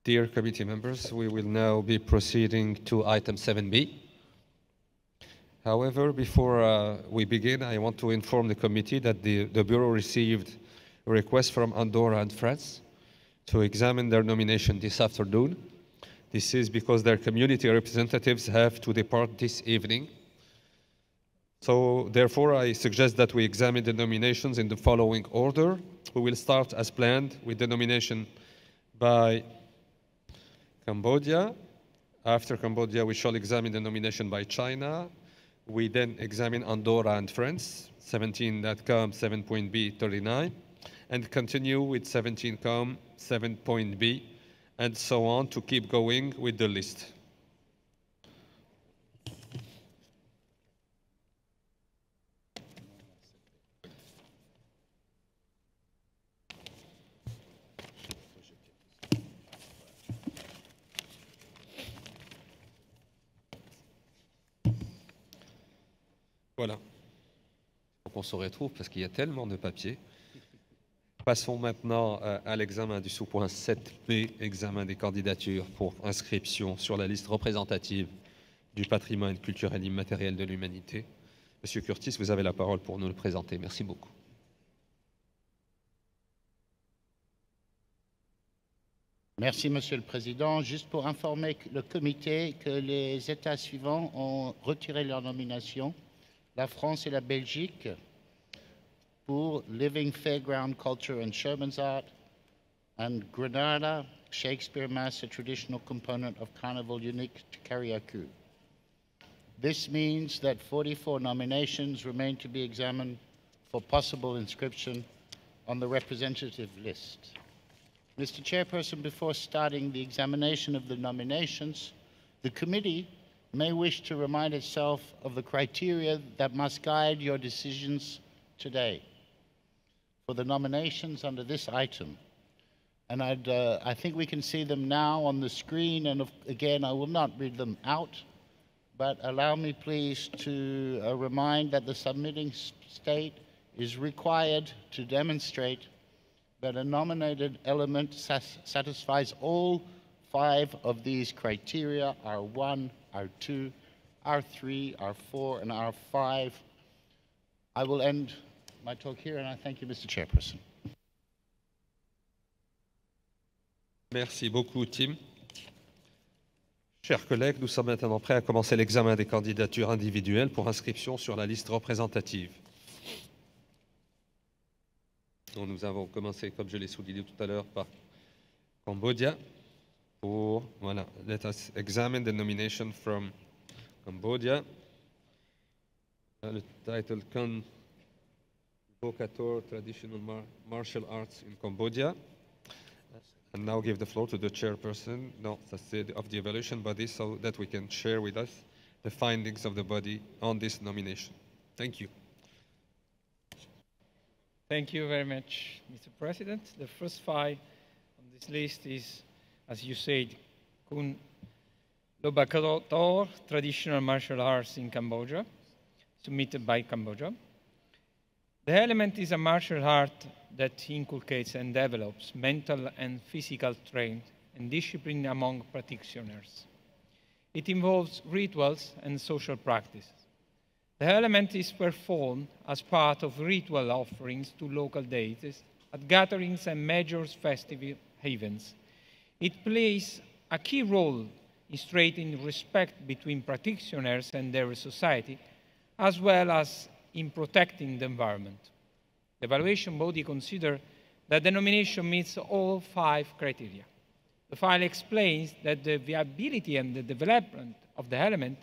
Dear committee members, we will now be proceeding to item 7B. However, before we begin, I want to inform the committee that the Bureau received a request from Andorra and France to examine their nomination this afternoon. This is because their community representatives have to depart this evening. So therefore, I suggest that we examine the nominations in the following order. We will start as planned with the nomination by Cambodia. After Cambodia, we shall examine the nomination by China. We then examine Andorra and France, 17.com, 7.b, 39, and continue with 17.com, 7.b, and so on to keep going with the list. Voilà. Donc on se retrouve parce qu'il y a tellement de papiers. Passons maintenant à l'examen du sous-point 7B, examen des candidatures pour inscription sur la liste représentative du patrimoine culturel immatériel de l'humanité. Monsieur Curtis, vous avez la parole pour nous le présenter. Merci beaucoup. Merci, Monsieur le Président. Juste pour informer le comité que les États suivants ont retiré leur nomination. La France et la Belgique pour Living Fairground Culture and Showman's Art, and Grenada, Shakespeare Mass, a traditional component of Carnival unique to Carriacou. This means that 44 nominations remain to be examined for possible inscription on the representative list. Mr. Chairperson, before starting the examination of the nominations, the committee may wish to remind itself of the criteria that must guide your decisions today for the nominations under this item. And I think we can see them now on the screen, and again, I will not read them out, but allow me please to remind that the submitting state is required to demonstrate that a nominated element satisfies all 5 of these criteria, R1, R2, R3, R4, and R5. I will end my talk here, and I thank you, Mr. Chairperson. Merci beaucoup, Tim. Chers collègues, nous sommes maintenant prêts à commencer l'examen des candidatures individuelles pour inscription sur la liste représentative. Donc, nous avons commencé, comme je l'ai souligné tout à l'heure, par Cambodia. Voilà, let us examine the nomination from Cambodia. Le title Convocateur Traditional Martial Arts in Cambodia. And now give the floor to the chairperson of the evaluation body so that we can share with us the findings of the body on this nomination. Thank you. Thank you very much, Mr. President. The first 5 on this list is, as you said, Kun Lobakator, Traditional Martial Arts in Cambodia, submitted by Cambodia. The element is a martial art that inculcates and develops mental and physical strength and discipline among practitioners. It involves rituals and social practices. The element is performed as part of ritual offerings to local deities at gatherings and major festive events. It plays a key role in strengthening respect between practitioners and their society, as well as in protecting the environment. The evaluation body considers that the nomination meets all 5 criteria. The file explains that the viability and the development of the element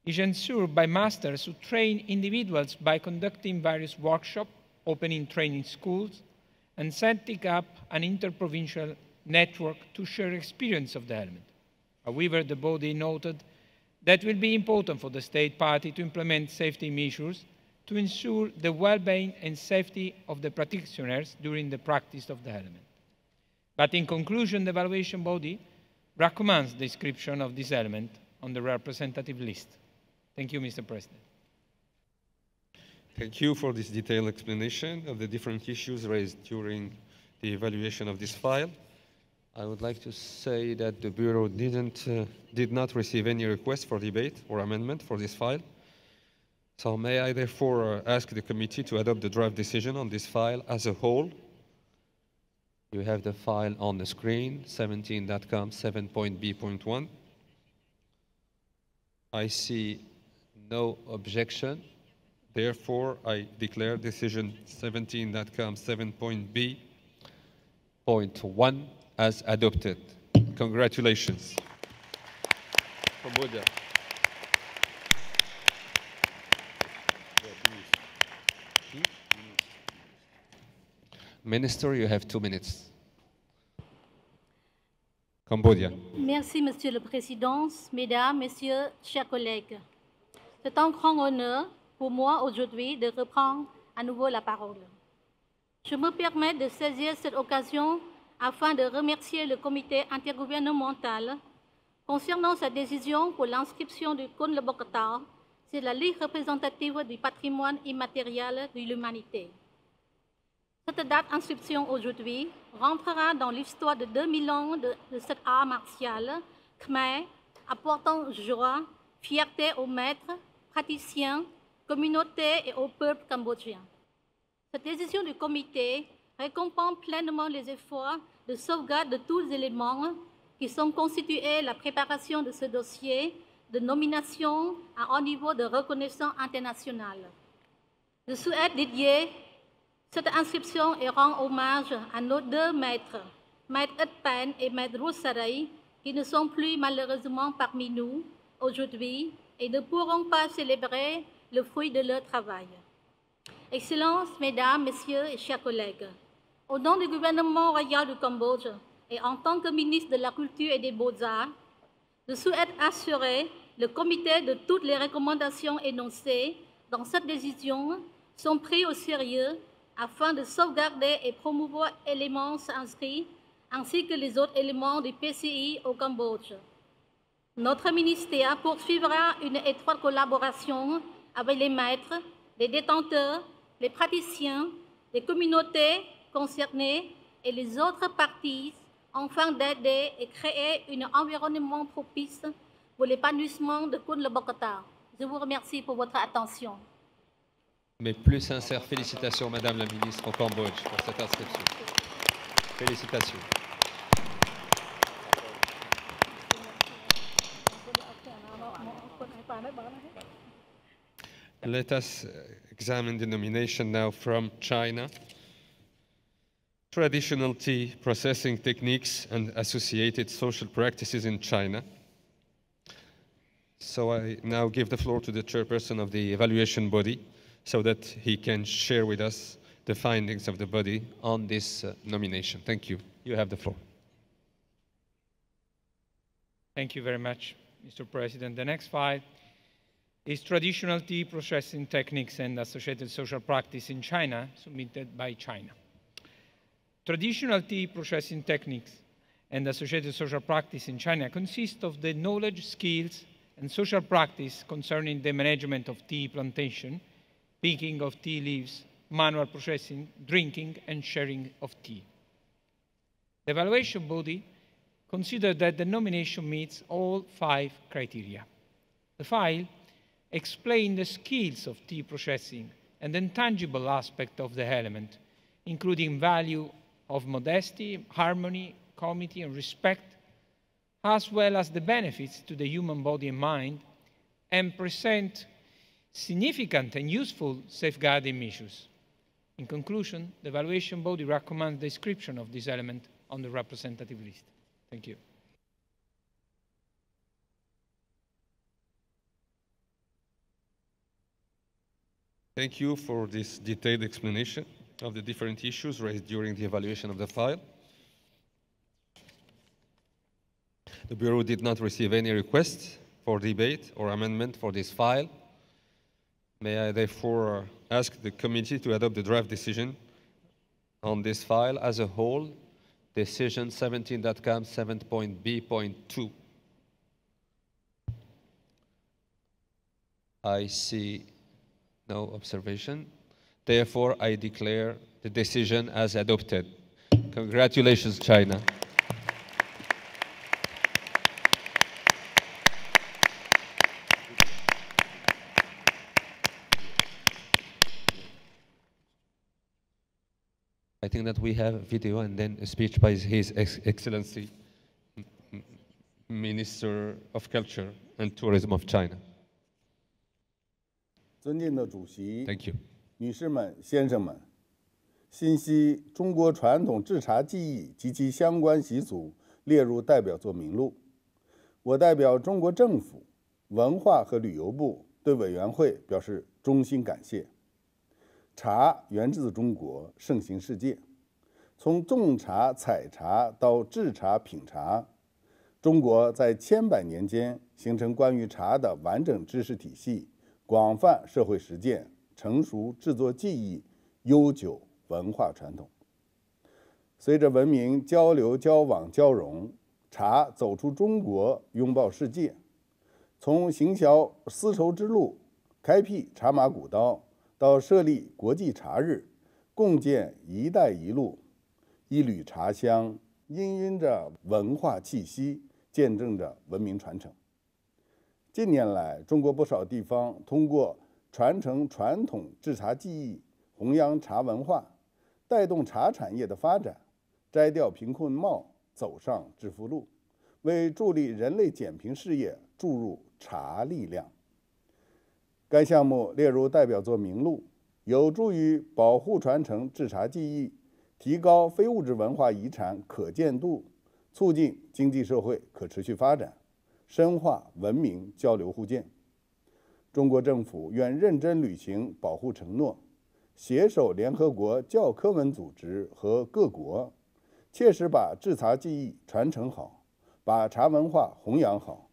is ensured by masters who train individuals by conducting various workshops, opening training schools, and setting up an interprovincial network to share experience of the element. However, the body noted that it will be important for the state party to implement safety measures to ensure the well-being and safety of the practitioners during the practice of the element. But in conclusion, the evaluation body recommends the inscription of this element on the representative list. Thank you, Mr. President. Thank you for this detailed explanation of the different issues raised during the evaluation of this file. I would like to say that the Bureau did not receive any request for debate or amendment for this file. So may I therefore ask the committee to adopt the draft decision on this file as a whole? You have the file on the screen, 17.com 7.b.1. I see no objection. Therefore, I declare decision 17.com 7.b.1 as adopted. Congratulations. Cambodia. Minister, you have 2 minutes. Cambodia. Merci, Monsieur le Président, Mesdames, Messieurs, chers collègues. C'est un grand honneur pour moi aujourd'hui de reprendre à nouveau la parole. Je me permets de saisir cette occasion afin de remercier le comité intergouvernemental concernant sa décision pour l'inscription du Cône le Bokata sur la liste représentative du patrimoine immatériel de l'humanité. Cette date d'inscription aujourd'hui rentrera dans l'histoire de 2000 ans de cet art martial khmer, apportant joie, fierté aux maîtres, praticiens, communautés et au peuple cambodgien. Cette décision du comité récompense pleinement les efforts de sauvegarde de tous les éléments qui sont constitués la préparation de ce dossier de nomination à un niveau de reconnaissance internationale. Je souhaite dédier cette inscription et rend hommage à nos 2 maîtres, Maître Edpen et Maître Roussaray, qui ne sont plus malheureusement parmi nous aujourd'hui et ne pourront pas célébrer le fruit de leur travail. Excellences, Mesdames, Messieurs et chers collègues, au nom du gouvernement royal du Cambodge et en tant que ministre de la Culture et des Beaux-Arts, je souhaite assurer le comité de toutes les recommandations énoncées dans cette décision sont prises au sérieux afin de sauvegarder et promouvoir les éléments inscrits ainsi que les autres éléments du PCI au Cambodge. Notre ministère poursuivra une étroite collaboration avec les maîtres, les détenteurs, les praticiens, les communautés concernées et les autres parties afin d'aider et créer un environnement propice pour l'épanouissement de Cône le Bokata. Je vous remercie pour votre attention. Mes plus sincères félicitations, Madame la Ministre, au Cambodge, pour cette inscription. Félicitations. Let us examine the nomination now from China. Traditional tea processing techniques and associated social practices in China. So I now give the floor to the chairperson of the evaluation body so that he can share with us the findings of the body on this nomination. Thank you. You have the floor. Thank you very much, Mr. President. The next file is Traditional Tea Processing Techniques and Associated Social Practice in China, submitted by China. Traditional tea processing techniques and associated social practice in China consist of the knowledge, skills, and social practice concerning the management of tea plantation, picking of tea leaves, manual processing, drinking, and sharing of tea. The evaluation body considered that the nomination meets all 5 criteria. The file explained the skills of tea processing and the intangible aspect of the element, including value of modesty, harmony, comity, and respect, as well as the benefits to the human body and mind, and present significant and useful safeguarding measures. In conclusion, the evaluation body recommends the inscription of this element on the representative list. Thank you. Thank you for this detailed explanation of the different issues raised during the evaluation of the file. The Bureau did not receive any requests for debate or amendment for this file. May I therefore ask the committee to adopt the draft decision on this file as a whole, decision 17.com 7.b.2. I see no observation. Therefore, I declare the decision as adopted. Congratulations, China. think that we have a video and then a speech by His Excellency, Minister of Culture and Tourism of China. 尊敬的主席， Thank you. 女士们、先生们，新悉中国传统制茶技艺及其相关习俗列入代表作名录。我代表中国政府文化和旅游部对委员会表示衷心感谢。茶源自中国，盛行世界。从种茶、采茶到制茶、品茶，中国在千百年间形成关于茶的完整知识体系、广泛社会实践、成熟制作技艺、悠久文化传统。随着文明交流、交往、交融，茶走出中国，拥抱世界。从行销丝绸之路，开辟茶马古道，到设立国际茶日，共建“一带一路”，一缕茶香氤氲着文化气息，见证着文明传承。近年来，中国不少地方通过传承传统制茶技艺，弘扬茶文化，带动茶产业的发展，摘掉贫困帽，走上致富路，为助力人类减贫事业注入茶力量。该项目列入代表作名录，有助于保护传承制茶技艺，提高非物质文化遗产可见度，促进经济社会可持续发展，深化文明交流互鉴。中国政府愿认真履行保护承诺，携手联合国教科文组织和各国，切实把制茶技艺传承好，把茶文化弘扬好，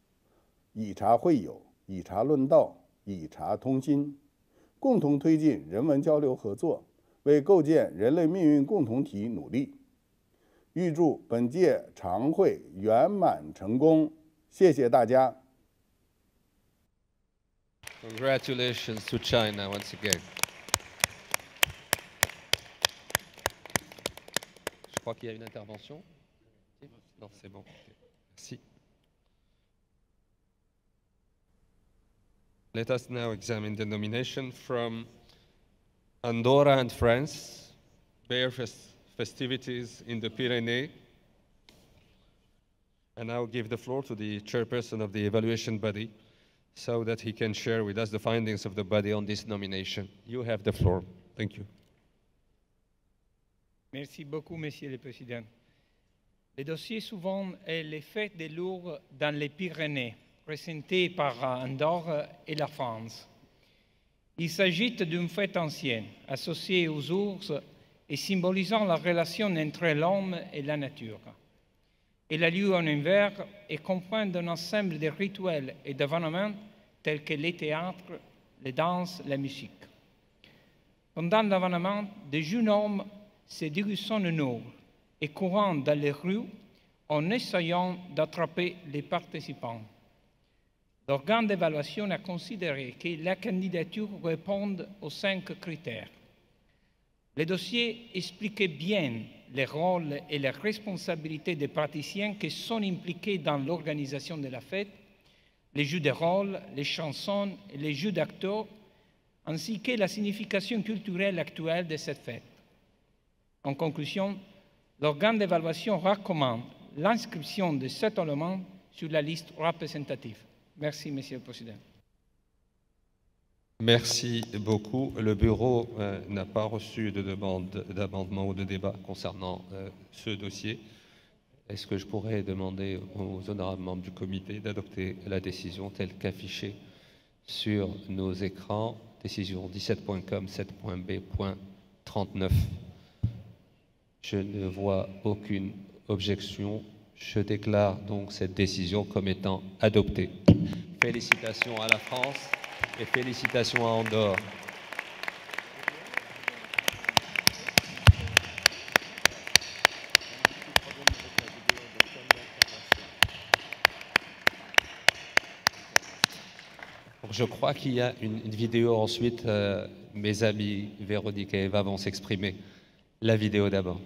以茶会友，以茶论道，以茶通心，共同推进人文交流合作，为构建人类命运共同体努力。预祝本届常会圆满成功，谢谢大家。Congratulations to China once again. Je crois qu'il y a une intervention. Non, c'est bon. Merci. Let us now examine the nomination from Andorra and France, Bear festivities in the Pyrenees. And I'll give the floor to the chairperson of the evaluation body so that he can share with us the findings of the body on this nomination. You have the floor. Thank you. Merci beaucoup, Monsieur le Président. Le dossier suivant est les fêtes des Lourdes dans les Pyrénées, présenté par Andorre et la France. Il s'agit d'une fête ancienne, associée aux ours et symbolisant la relation entre l'homme et la nature. Elle a lieu en hiver et comprend un ensemble de rituels et d'événements tels que les théâtres, les danses, la musique. Pendant l'événement, des jeunes hommes se dirigent au nord et courant dans les rues en essayant d'attraper les participants. L'organe d'évaluation a considéré que la candidature répond aux 5 critères. Le dossier expliquait bien les rôles et les responsabilités des praticiens qui sont impliqués dans l'organisation de la fête, les jeux de rôle, les chansons et les jeux d'acteurs, ainsi que la signification culturelle actuelle de cette fête. En conclusion, l'organe d'évaluation recommande l'inscription de cet élément sur la liste représentative. Merci, Monsieur le Président. Merci beaucoup. Le bureau n'a pas reçu de demande d'amendement ou de débat concernant ce dossier. Est-ce que je pourrais demander aux honorables membres du comité d'adopter la décision telle qu'affichée sur nos écrans? Décision 17.com 7.b.39. Je ne vois aucune objection. Je déclare donc cette décision comme étant adoptée. Félicitations à la France et félicitations à Andorre. Je crois qu'il y a une vidéo ensuite. Mes amis Véronique et Eva vont s'exprimer. La vidéo d'abord.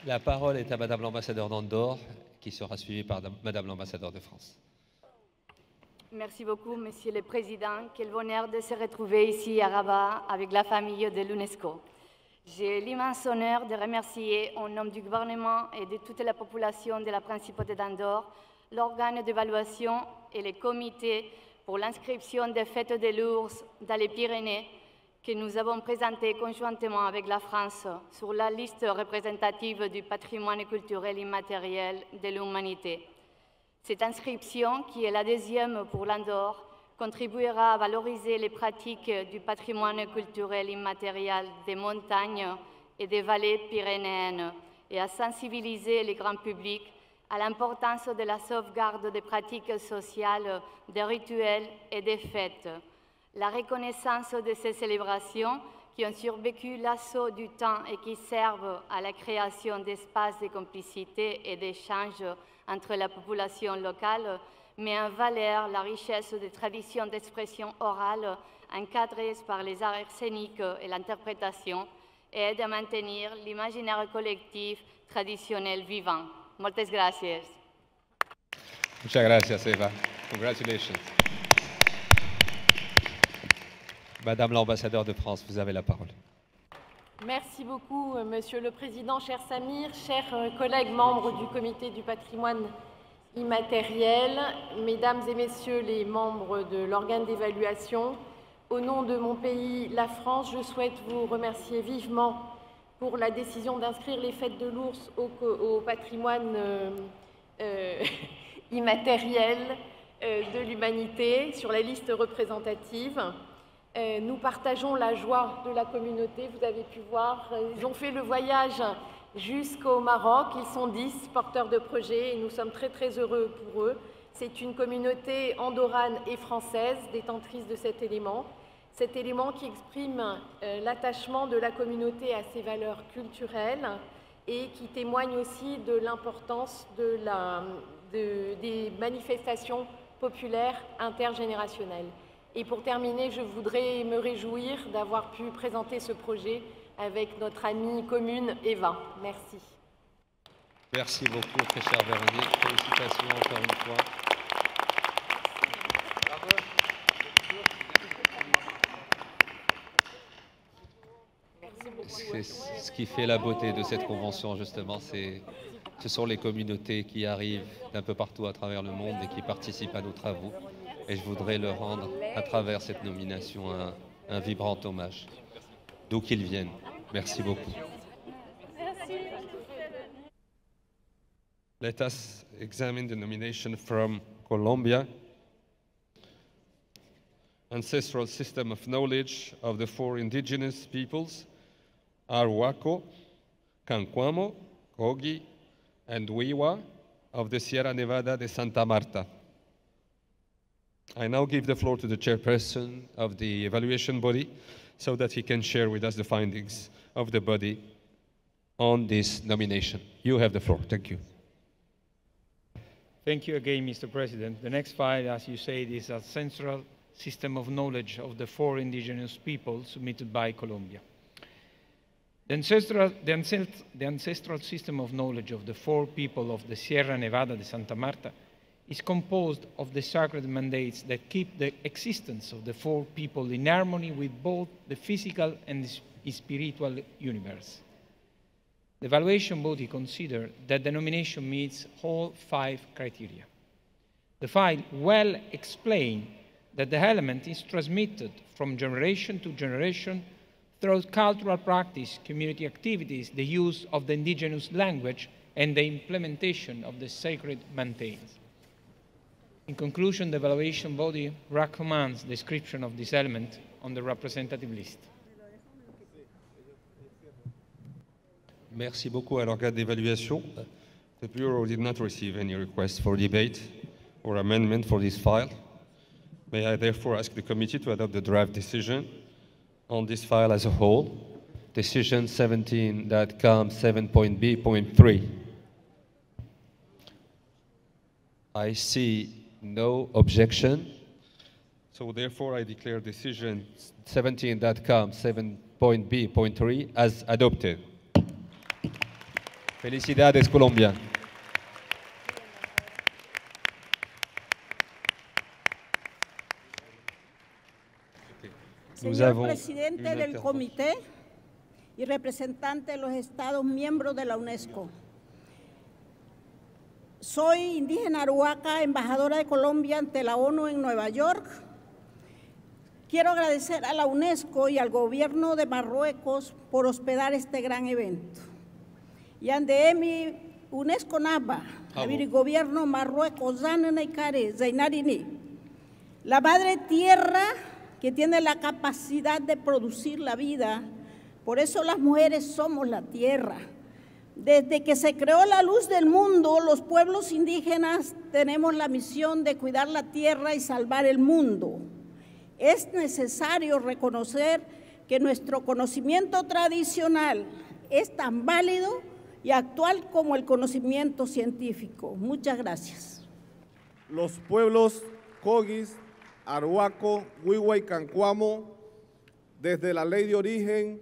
La parole est à Madame l'ambassadeur d'Andorre, qui sera suivie par Madame l'ambassadeur de France. Merci beaucoup, Monsieur le Président. Quel bonheur de se retrouver ici à Rabat avec la famille de l'UNESCO. J'ai l'immense honneur de remercier, au nom du gouvernement et de toute la population de la Principauté d'Andorre, l'organe d'évaluation et les comités pour l'inscription des fêtes de l'ours dans les Pyrénées que nous avons présenté conjointement avec la France sur la liste représentative du patrimoine culturel immatériel de l'humanité. Cette inscription, qui est la deuxième pour l'Andorre, contribuera à valoriser les pratiques du patrimoine culturel immatériel des montagnes et des vallées pyrénéennes et à sensibiliser le grand public à l'importance de la sauvegarde des pratiques sociales, des rituels et des fêtes. La reconnaissance de ces célébrations qui ont survécu l'assaut du temps et qui servent à la création d'espaces de complicité et d'échange entre la population locale, met en valeur la richesse des traditions d'expression orale encadrées par les arts scéniques et l'interprétation et aide à maintenir l'imaginaire collectif traditionnel vivant. Muchas gracias. Muchas gracias, Eva. Congratulations. Madame l'ambassadeur de France, vous avez la parole. Merci beaucoup, Monsieur le Président, cher Samir, chers collègues membres du Comité du patrimoine immatériel, Mesdames et Messieurs les membres de l'organe d'évaluation, au nom de mon pays, la France, je souhaite vous remercier vivement pour la décision d'inscrire les fêtes de l'ours au patrimoine immatériel de l'humanité sur la liste représentative. Nous partageons la joie de la communauté, vous avez pu voir. Ils ont fait le voyage jusqu'au Maroc, ils sont 10 porteurs de projets et nous sommes très très heureux pour eux. C'est une communauté andorrane et française, détentrice de cet élément qui exprime l'attachement de la communauté à ses valeurs culturelles et qui témoigne aussi de l'importance des manifestations populaires intergénérationnelles. Et pour terminer, je voudrais me réjouir d'avoir pu présenter ce projet avec notre amie commune Eva. Merci. Merci beaucoup, très chère Véronique. Félicitations encore une fois. C'est ce qui fait la beauté de cette convention, justement. Ce sont les communautés qui arrivent d'un peu partout à travers le monde et qui participent à nos travaux. Et je voudrais leur rendre, à travers cette nomination, un vibrant hommage, d'où qu'ils viennent. Merci beaucoup. Let us examine the nomination from Colombia. Ancestral system of knowledge of the 4 indigenous peoples, Arhuaco, Cancuamo, Kogi, and Wiwa of the Sierra Nevada de Santa Marta. I now give the floor to the chairperson of the evaluation body so that he can share with us the findings of the body on this nomination. You have the floor. Thank you. Thank you again, Mr. President. The next file, as you said, is a central system of knowledge of the 4 indigenous peoples submitted by Colombia. The ancestral system of knowledge of the 4 people of the Sierra Nevada de Santa Marta is composed of the sacred mandates that keep the existence of the 4 people in harmony with both the physical and the spiritual universe. The evaluation body considered that the nomination meets all 5 criteria. The file well explained that the element is transmitted from generation to generation through cultural practice, community activities, the use of the indigenous language, and the implementation of the sacred mandates. In conclusion, the evaluation body recommends the inscription of this element on the representative list. Merci beaucoup à l'organe d'évaluation. The Bureau did not receive any request for debate or amendment for this file. May I therefore ask the committee to adopt the draft decision on this file as a whole, decision 17.com 7.b.3. I see no objection. So therefore, I declare decision 17.com 7.b.3 as adopted. Felicidades, Colombia. Señor presidente del comité y representante de los Estados miembros de la UNESCO. Soy indígena Aruaca, embajadora de Colombia ante la ONU en Nueva York. Quiero agradecer a la UNESCO y al gobierno de Marruecos por hospedar este gran evento. Y ande mi UNESCO Naba, el gobierno Marruecos, la madre tierra que tiene la capacidad de producir la vida. Por eso las mujeres somos la tierra. Desde que se creó la luz del mundo, los pueblos indígenas tenemos la misión de cuidar la tierra y salvar el mundo. Es necesario reconocer que nuestro conocimiento tradicional es tan válido y actual como el conocimiento científico. Muchas gracias. Los pueblos Cogis, Arhuaco, Wiwa y Cancuamo, desde la ley de origen,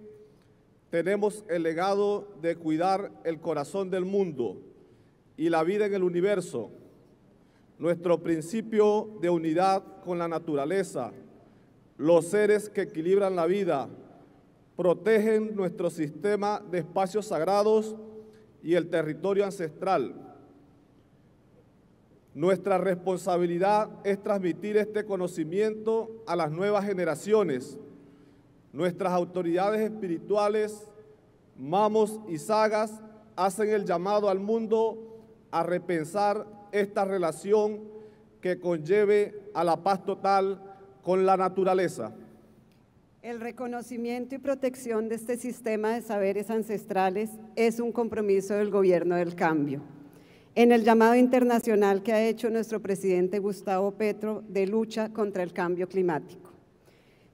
tenemos el legado de cuidar el corazón del mundo y la vida en el universo, nuestro principio de unidad con la naturaleza, los seres que equilibran la vida, protegen nuestro sistema de espacios sagrados y el territorio ancestral. Nuestra responsabilidad es transmitir este conocimiento a las nuevas generaciones. Nuestras autoridades espirituales, mamos y sagas, hacen el llamado al mundo a repensar esta relación que conlleve a la paz total con la naturaleza. El reconocimiento y protección de este sistema de saberes ancestrales es un compromiso del Gobierno del Cambio. En el llamado internacional que ha hecho nuestro presidente Gustavo Petro de lucha contra el cambio climático.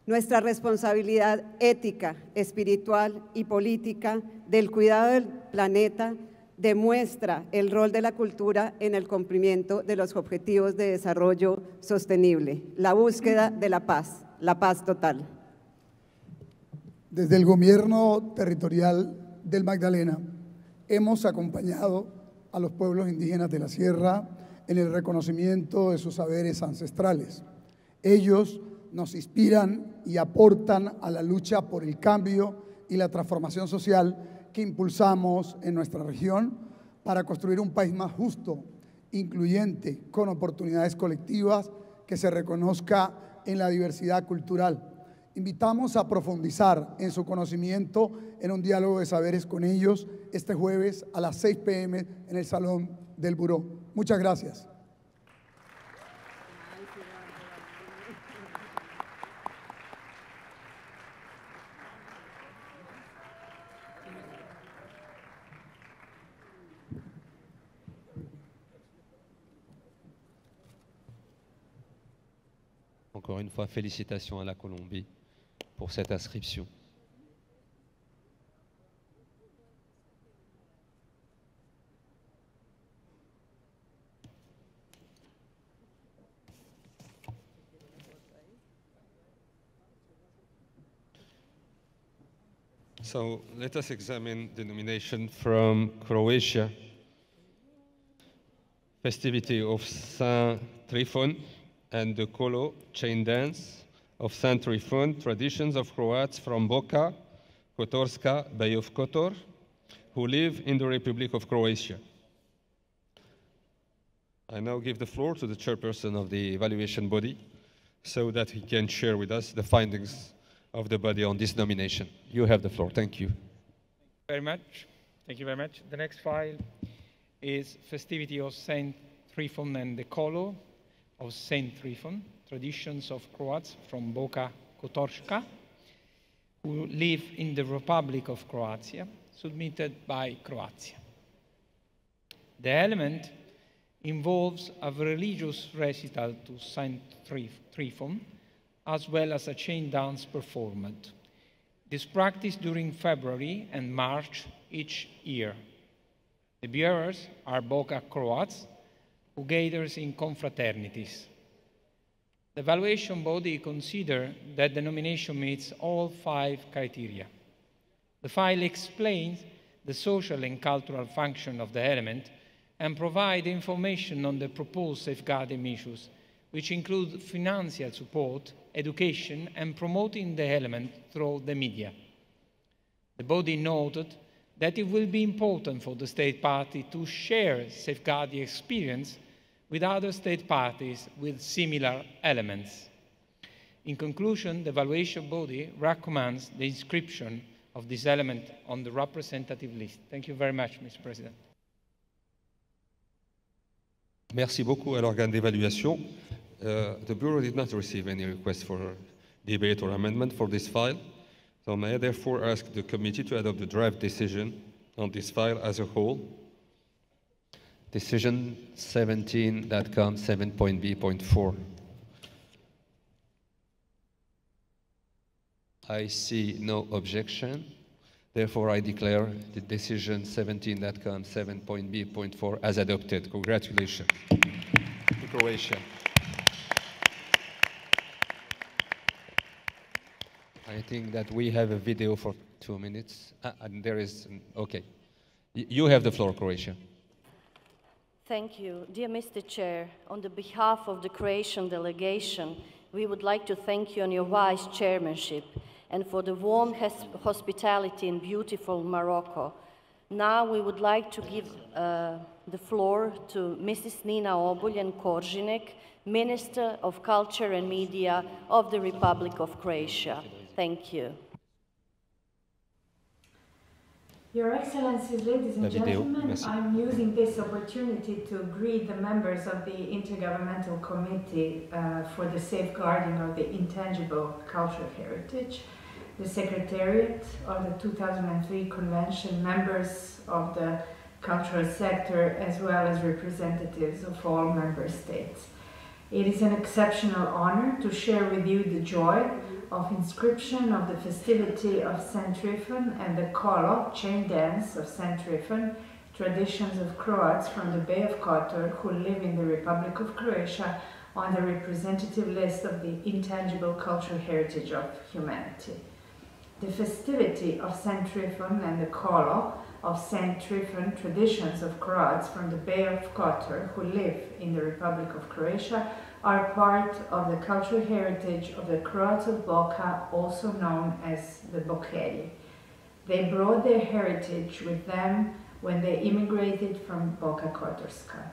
Nuestra responsabilidad ética, espiritual y política del cuidado del planeta demuestra el rol de la cultura en el cumplimiento de los objetivos de desarrollo sostenible, la búsqueda de la paz total. Desde el gobierno territorial del Magdalena hemos acompañado a los pueblos indígenas de la sierra en el reconocimiento de sus saberes ancestrales. Ellos nos inspiran y aportan a la lucha por el cambio y la transformación social que impulsamos en nuestra región para construir un país más justo, incluyente, con oportunidades colectivas, que se reconozca en la diversidad cultural. Invitamos a profundizar en su conocimiento en un diálogo de saberes con ellos este jueves a las 6 p.m. en el Salón del Buró. Muchas gracias. Encore une fois, félicitations à la Colombie pour cette inscription. So let us examine the nomination from Croatia. Festivity of Saint Trifon and the Kolo chain dance of Saint Trifon, traditions of Croats from Boka, Kotorska, Bay of Kotor, who live in the Republic of Croatia. I now give the floor to the chairperson of the evaluation body so that he can share with us the findings of the body on this nomination. You have the floor. Thank you. Very much. Thank you very much. The next file is Festivity of Saint Trifon and the Kolo of Saint Trifon, traditions of Croats from Boka Kotorska, who live in the Republic of Croatia, submitted by Croatia. The element involves a religious recital to Saint Trifon, as well as a chain dance performed. This practice during February and March each year. The bearers are Boka Croats, who gathers in confraternities. The evaluation body considered that the nomination meets all 5 criteria. The file explains the social and cultural function of the element, and provide information on the proposed safeguarding measures, which include financial support, education, and promoting the element through the media. The body noted that it will be important for the state party to share safeguarding experience with other state parties with similar elements. In conclusion, the evaluation body recommends the inscription of this element on the representative list. Thank you very much, Mr. President. Merci beaucoup à l'organe d'évaluation. The Bureau did not receive any request for debate or amendment for this file. So may I therefore ask the committee to adopt the draft decision on this file as a whole. Decision 17.com 7.b.4. I see no objection. Therefore, I declare the decision 17.com 7.b.4 as adopted. Congratulations to Croatia. I think that we have a video for 2 minutes. And there is, okay. You have the floor, Croatia. Thank you. Dear Mr. Chair, on the behalf of the Croatian delegation, we would like to thank you on your wise chairmanship and for the warm hospitality in beautiful Morocco. Now we would like to give the floor to Mrs. Nina Obuljen Koržinek, Minister of Culture and Media of the Republic of Croatia. Thank you. Your Excellencies, ladies and gentlemen, I'm using this opportunity to greet the members of the Intergovernmental Committee for the Safeguarding of the Intangible Cultural Heritage, the Secretariat of the 2003 Convention, members of the cultural sector, as well as representatives of all member states. It is an exceptional honor to share with you the joy of inscription of the festivity of St. Trifon and the kolo, chain dance of St. Trifon, traditions of Croats from the Bay of Kotor who live in the Republic of Croatia, on the representative list of the Intangible Cultural Heritage of Humanity. The festivity of St. Trifon and the kolo of St. Trifon, traditions of Croats from the Bay of Kotor who live in the Republic of Croatia, are part of the cultural heritage of the Croats of Boka, also known as the Bokelji. They brought their heritage with them when they immigrated from Boka Kotorska.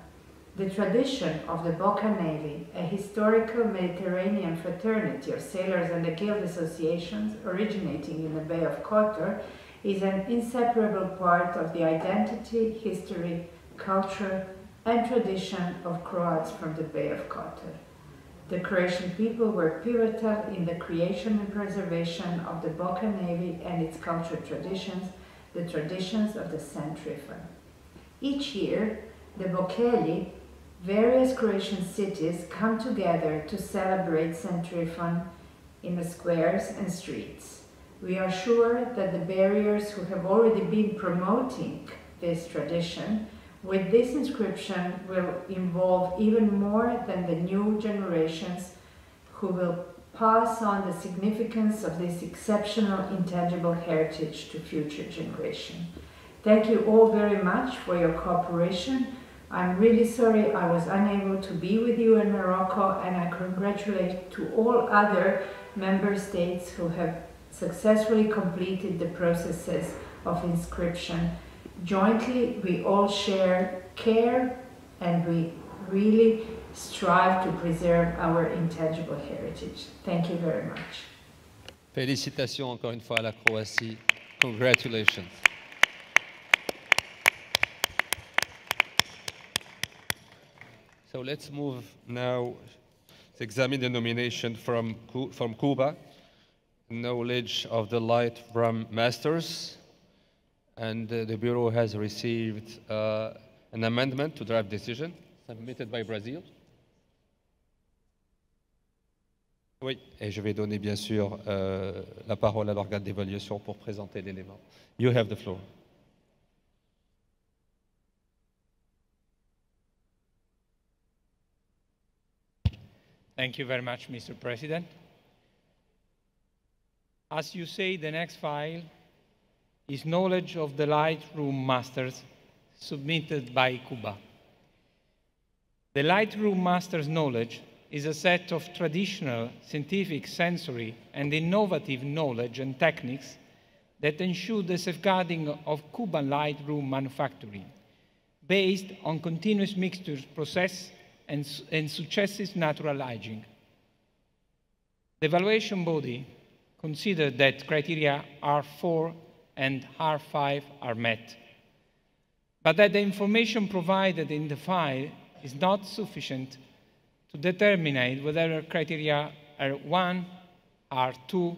The tradition of the Boka Navy, a historical Mediterranean fraternity of sailors and the guild associations originating in the Bay of Kotor, is an inseparable part of the identity, history, culture, and tradition of Croats from the Bay of Kotor. The Croatian people were pivotal in the creation and preservation of the Boka Navy and its cultural traditions, the traditions of the St. Trifon. Each year, the Bokelji, various Croatian cities come together to celebrate St. Trifon in the squares and streets. We are sure that the barriers who have already been promoting this tradition with this inscription will involve even more than the new generations who will pass on the significance of this exceptional intangible heritage to future generations. Thank you all very much for your cooperation. I'm really sorry I was unable to be with you in Morocco, and I congratulate to all other member states who have successfully completed the processes of inscription. Jointly, we all share care and we really strive to preserve our intangible heritage. Thank you very much. Félicitations encore une fois à la Croatie. Congratulations. So let's move now to examine the nomination from Cuba, knowledge of the light from masters. And the Bureau has received an amendment to draft decision submitted by Brazil. Oui, et je vais donner bien sûr la parole à l'organe d'évaluation pour présenter l'élément. You have the floor. Thank you very much, Mr. President. As you say, the next file is knowledge of the Lightroom masters submitted by Cuba. The Lightroom masters' knowledge is a set of traditional, scientific, sensory, and innovative knowledge and techniques that ensure the safeguarding of Cuban Lightroom manufacturing, based on continuous mixtures process and successive natural aging. The evaluation body considered that criteria R4 and R5 are met, but that the information provided in the file is not sufficient to determine whether criteria R1, R2,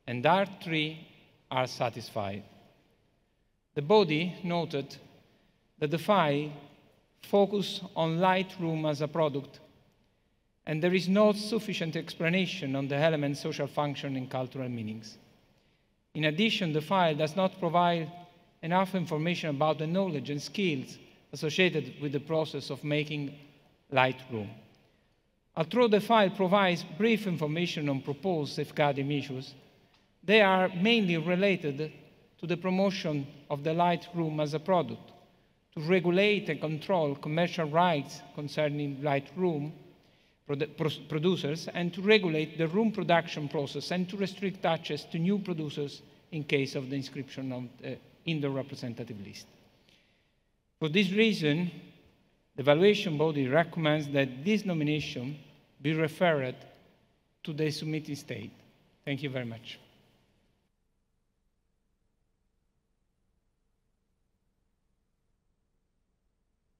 and R3 are satisfied. The body noted that the file focused on Lightroom as a product, and there is no sufficient explanation on the element's social function and cultural meanings. In addition, the file does not provide enough information about the knowledge and skills associated with the process of making Lightroom. Although the file provides brief information on proposed safeguarding measures, they are mainly related to the promotion of the Lightroom as a product, to regulate and control commercial rights concerning Lightroom producers, and to regulate the room production process and to restrict access to new producers in case of the inscription in the representative list. For this reason, the evaluation body recommends that this nomination be referred to the submitting state. Thank you very much.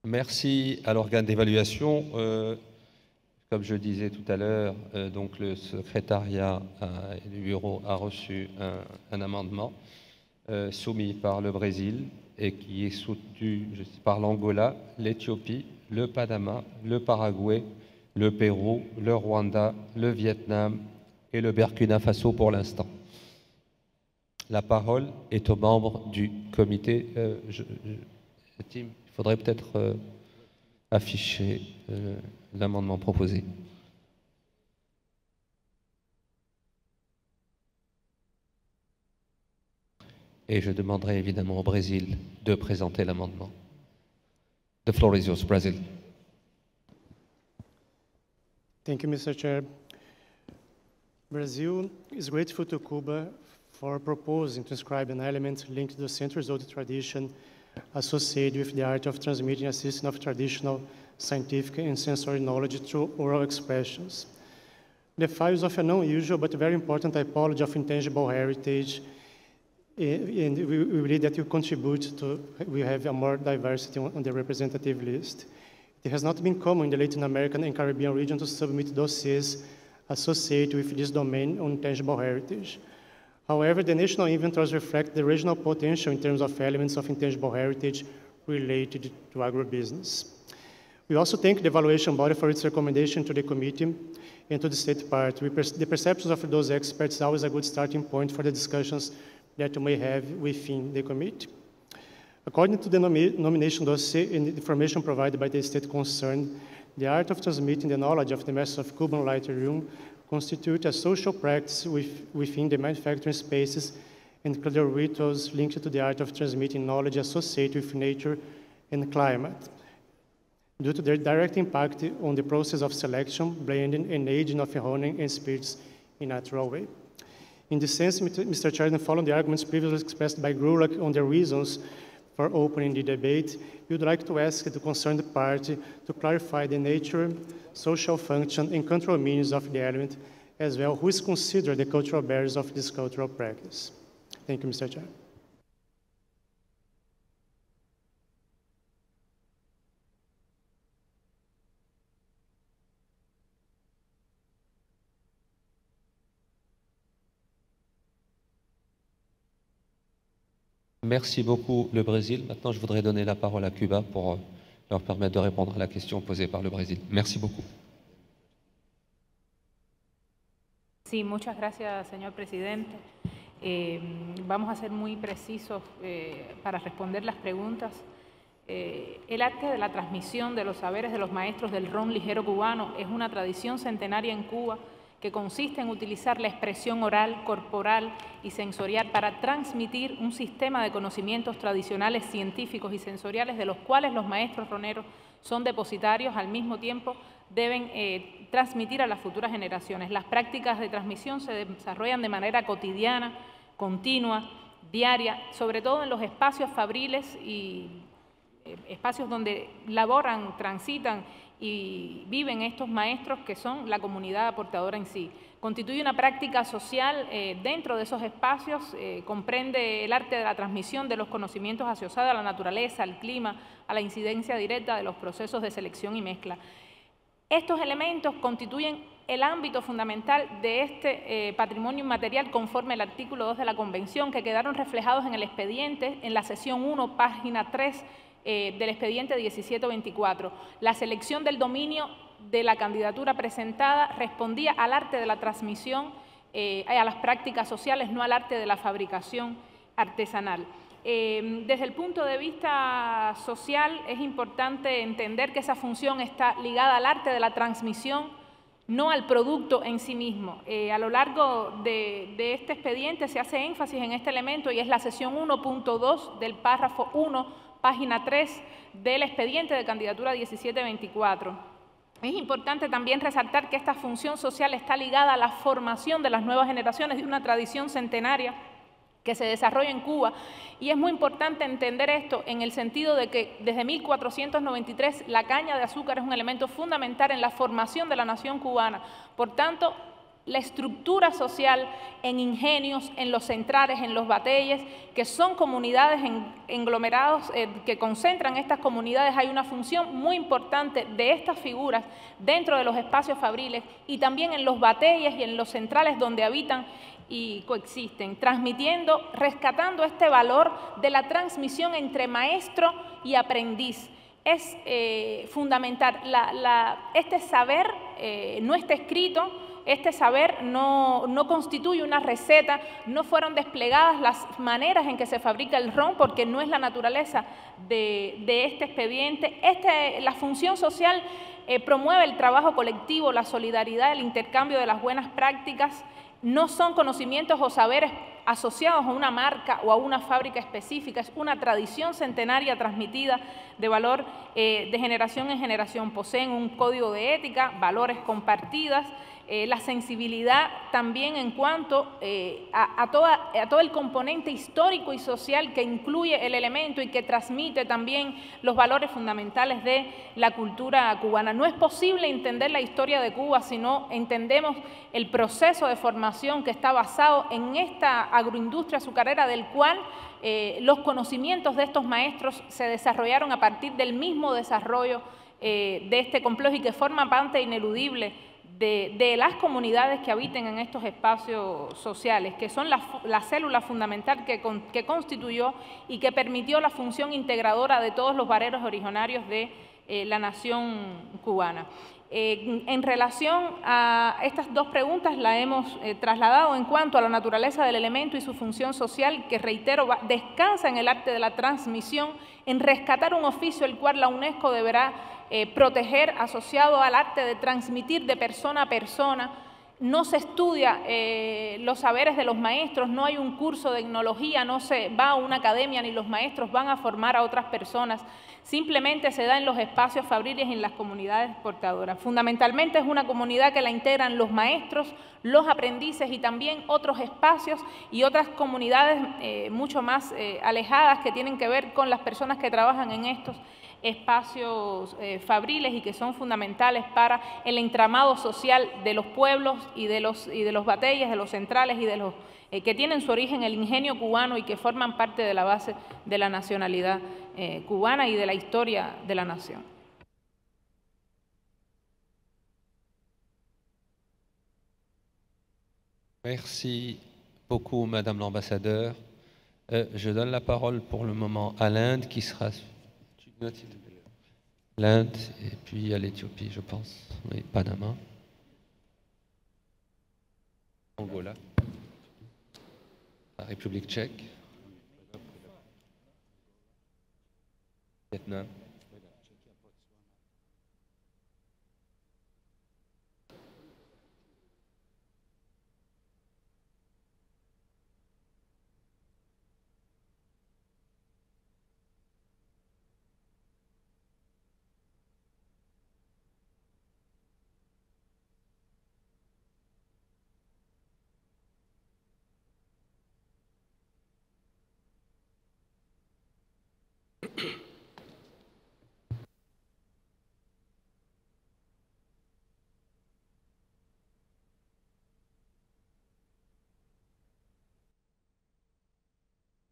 Merci à l'organe d'évaluation. Comme je disais tout à l'heure, donc le secrétariat du bureau a reçu un amendement soumis par le Brésil et qui est soutenu par l'Angola, l'Éthiopie, le Panama, le Paraguay, le Pérou, le Rwanda, le Vietnam et le Burkina Faso pour l'instant. La parole est aux membres du comité. Il faudrait peut-être afficher l'amendement proposé. Et je demanderai évidemment au Brésil de présenter l'amendement. The floor is yours, Brazil. Thank you, Mr. Chair. Brazil is grateful to Cuba for proposing to inscribe an element linked to the centuries-old tradition associated with the art of transmitting a system of traditional scientific and sensory knowledge through oral expressions. The file is of an unusual but very important typology of intangible heritage, and we believe that will contribute to, we have a more diversity on the representative list. It has not been common in the Latin American and Caribbean region to submit dossiers associated with this domain on intangible heritage. However, the national inventories reflect the regional potential in terms of elements of intangible heritage related to agribusiness. We also thank the evaluation body for its recommendation to the committee and to the state part. The perceptions of those experts is always a good starting point for the discussions that you may have within the committee. According to the nomination dossier and the information provided by the state concerned, the art of transmitting the knowledge of the masters of Cuban Lightroom constitute a social practice within the manufacturing spaces and cultural rituals linked to the art of transmitting knowledge associated with nature and climate, due to their direct impact on the process of selection, blending, and aging of honing and spirits in a natural way. In this sense, Mr. Chairman, following the arguments previously expressed by Grulak on the reasons for opening the debate, we would like to ask the concerned party to clarify the nature, social function, and cultural meanings of the element, as well who is considered the cultural bearers of this cultural practice. Thank you, Mr. Chair. Merci beaucoup, le Brésil. Maintenant, je voudrais donner la parole à Cuba pour leur permettre de répondre à la question posée par le Brésil. Merci beaucoup. Sí, muchas gracias, señor presidente. Vamos a ser muy precisos para responder las preguntas. El arte de la transmisión de los saberes de los maestros del ron ligero cubano es una tradición centenaria en Cuba que consiste en utilizar la expresión oral, corporal y sensorial para transmitir un sistema de conocimientos tradicionales, científicos y sensoriales de los cuales los maestros roneros son depositarios, al mismo tiempo deben transmitir a las futuras generaciones. Las prácticas de transmisión se desarrollan de manera cotidiana, continua, diaria, sobre todo en los espacios fabriles y espacios donde laboran, transitan y viven estos maestros que son la comunidad aportadora en sí. Constituye una práctica social dentro de esos espacios, comprende el arte de la transmisión de los conocimientos asociados a la naturaleza, al clima, a la incidencia directa de los procesos de selección y mezcla. Estos elementos constituyen el ámbito fundamental de este patrimonio inmaterial conforme al artículo 2 de la Convención, que quedaron reflejados en el expediente, en la sesión 1, página 3, del expediente 1724. La selección del dominio de la candidatura presentada respondía al arte de la transmisión, a las prácticas sociales, no al arte de la fabricación artesanal. Desde el punto de vista social es importante entender que esa función está ligada al arte de la transmisión, no al producto en sí mismo. A lo largo de este expediente se hace énfasis en este elemento y es la sesión 1.2 del párrafo 1, página 3 del expediente de candidatura 1724. Es importante también resaltar que esta función social está ligada a la formación de las nuevas generaciones de una tradición centenaria que se desarrolla en Cuba, y es muy importante entender esto en el sentido de que desde 1493 la caña de azúcar es un elemento fundamental en la formación de la nación cubana. Por tanto, la estructura social en ingenios, en los centrales, en los bateyes, que son comunidades englomerados que concentran estas comunidades, hay una función muy importante de estas figuras dentro de los espacios fabriles y también en los bateyes y en los centrales donde habitan y coexisten, transmitiendo, rescatando este valor de la transmisión entre maestro y aprendiz. Es fundamental, este saber no está escrito. Este saber no constituye una receta, no fueron desplegadas las maneras en que se fabrica el ron porque no es la naturaleza de este expediente. La función social promueve el trabajo colectivo, la solidaridad, el intercambio de las buenas prácticas. No son conocimientos o saberes asociados a una marca o a una fábrica específica, es una tradición centenaria transmitida de valor de generación en generación. Poseen un código de ética, valores compartidas, la sensibilidad también en cuanto a todo el componente histórico y social que incluye el elemento y que transmite también los valores fundamentales de la cultura cubana. No es posible entender la historia de Cuba si no entendemos el proceso de formación que está basado en esta agroindustria azucarera, del cual los conocimientos de estos maestros se desarrollaron a partir del mismo desarrollo de este complejo y que forma parte ineludible de las comunidades que habiten en estos espacios sociales, que son la célula fundamental que constituyó y que permitió la función integradora de todos los vareros originarios de la nación cubana. En relación a estas dos preguntas la hemos trasladado en cuanto a la naturaleza del elemento y su función social, que reitero, descansa en el arte de la transmisión, en rescatar un oficio el cual la UNESCO deberá proteger, asociado al arte de transmitir de persona a persona. No se estudia los saberes de los maestros, no hay un curso de etnología, no se va a una academia ni los maestros van a formar a otras personas, simplemente se da en los espacios fabriles y en las comunidades portadoras. Fundamentalmente es una comunidad que la integran los maestros, los aprendices y también otros espacios y otras comunidades mucho más alejadas que tienen que ver con las personas que trabajan en estos espacios fabriles y que son fundamentales para el entramado social de los pueblos y de los bateyes, de los centrales y de los que tienen su origen en el ingenio cubano y que forman parte de la base de la nacionalidad cubana y de la historia de la nación. Merci beaucoup, Madame l'ambassadeur. Je donne la parole pour le moment à l'Inde, qui sera... L'Inde, et puis à l'Éthiopie, je pense. Oui, Panama. Angola. La République tchèque. Vietnam.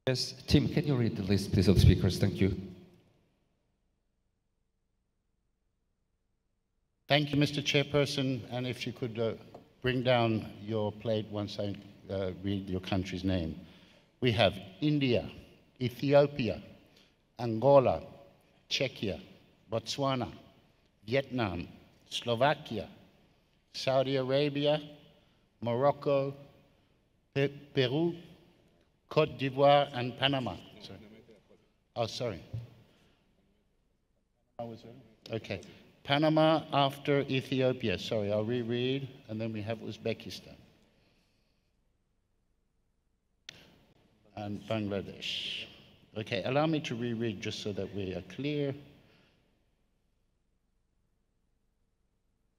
Yes, Tim, can you read the list, please, of speakers? Thank you. Thank you, Mr. Chairperson. And if you could bring down your plate once I read your country's name. We have India, Ethiopia, Angola, Czechia, Botswana, Vietnam, Slovakia, Saudi Arabia, Morocco, Peru, Côte d'Ivoire, and Panama. Sorry. Oh, sorry. Okay. Panama after Ethiopia. Sorry, I'll reread. And then we have Uzbekistan. And Bangladesh. Okay, allow me to reread just so that we are clear.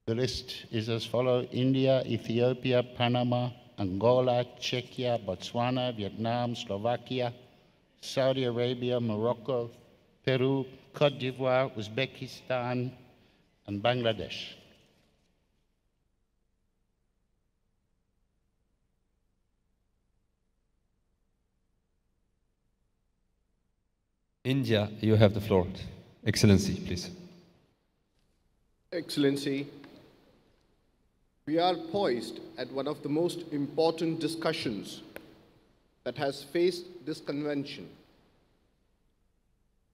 The list is as follows: India, Ethiopia, Panama, Angola, Czechia, Botswana, Vietnam, Slovakia, Saudi Arabia, Morocco, Peru, Côte d'Ivoire, Uzbekistan, and Bangladesh. India, you have the floor. Excellency, please. Excellency, we are poised at one of the most important discussions that has faced this convention.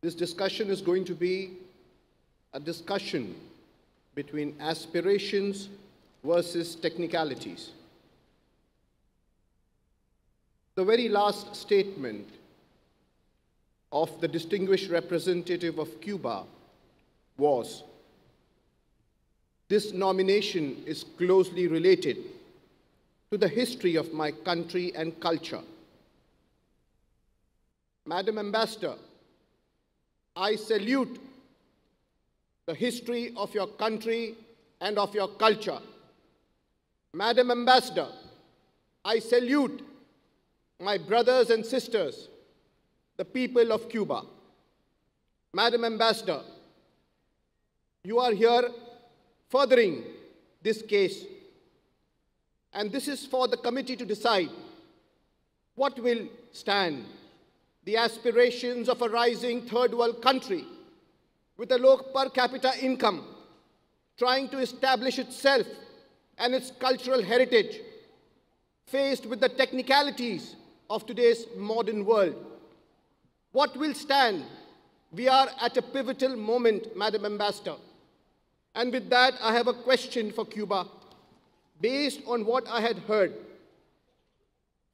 This discussion is going to be a discussion between aspirations versus technicalities. The very last statement of the distinguished representative of Cuba was, "This nomination is closely related to the history of my country and culture." Madam Ambassador, I salute the history of your country and of your culture. Madam Ambassador, I salute my brothers and sisters, the people of Cuba. Madam Ambassador, you are here furthering this case, and this is for the committee to decide what will stand: the aspirations of a rising third world country with a low per capita income, trying to establish itself and its cultural heritage, faced with the technicalities of today's modern world. What will stand? We are at a pivotal moment, Madam Ambassador. And with that, I have a question for Cuba, based on what I had heard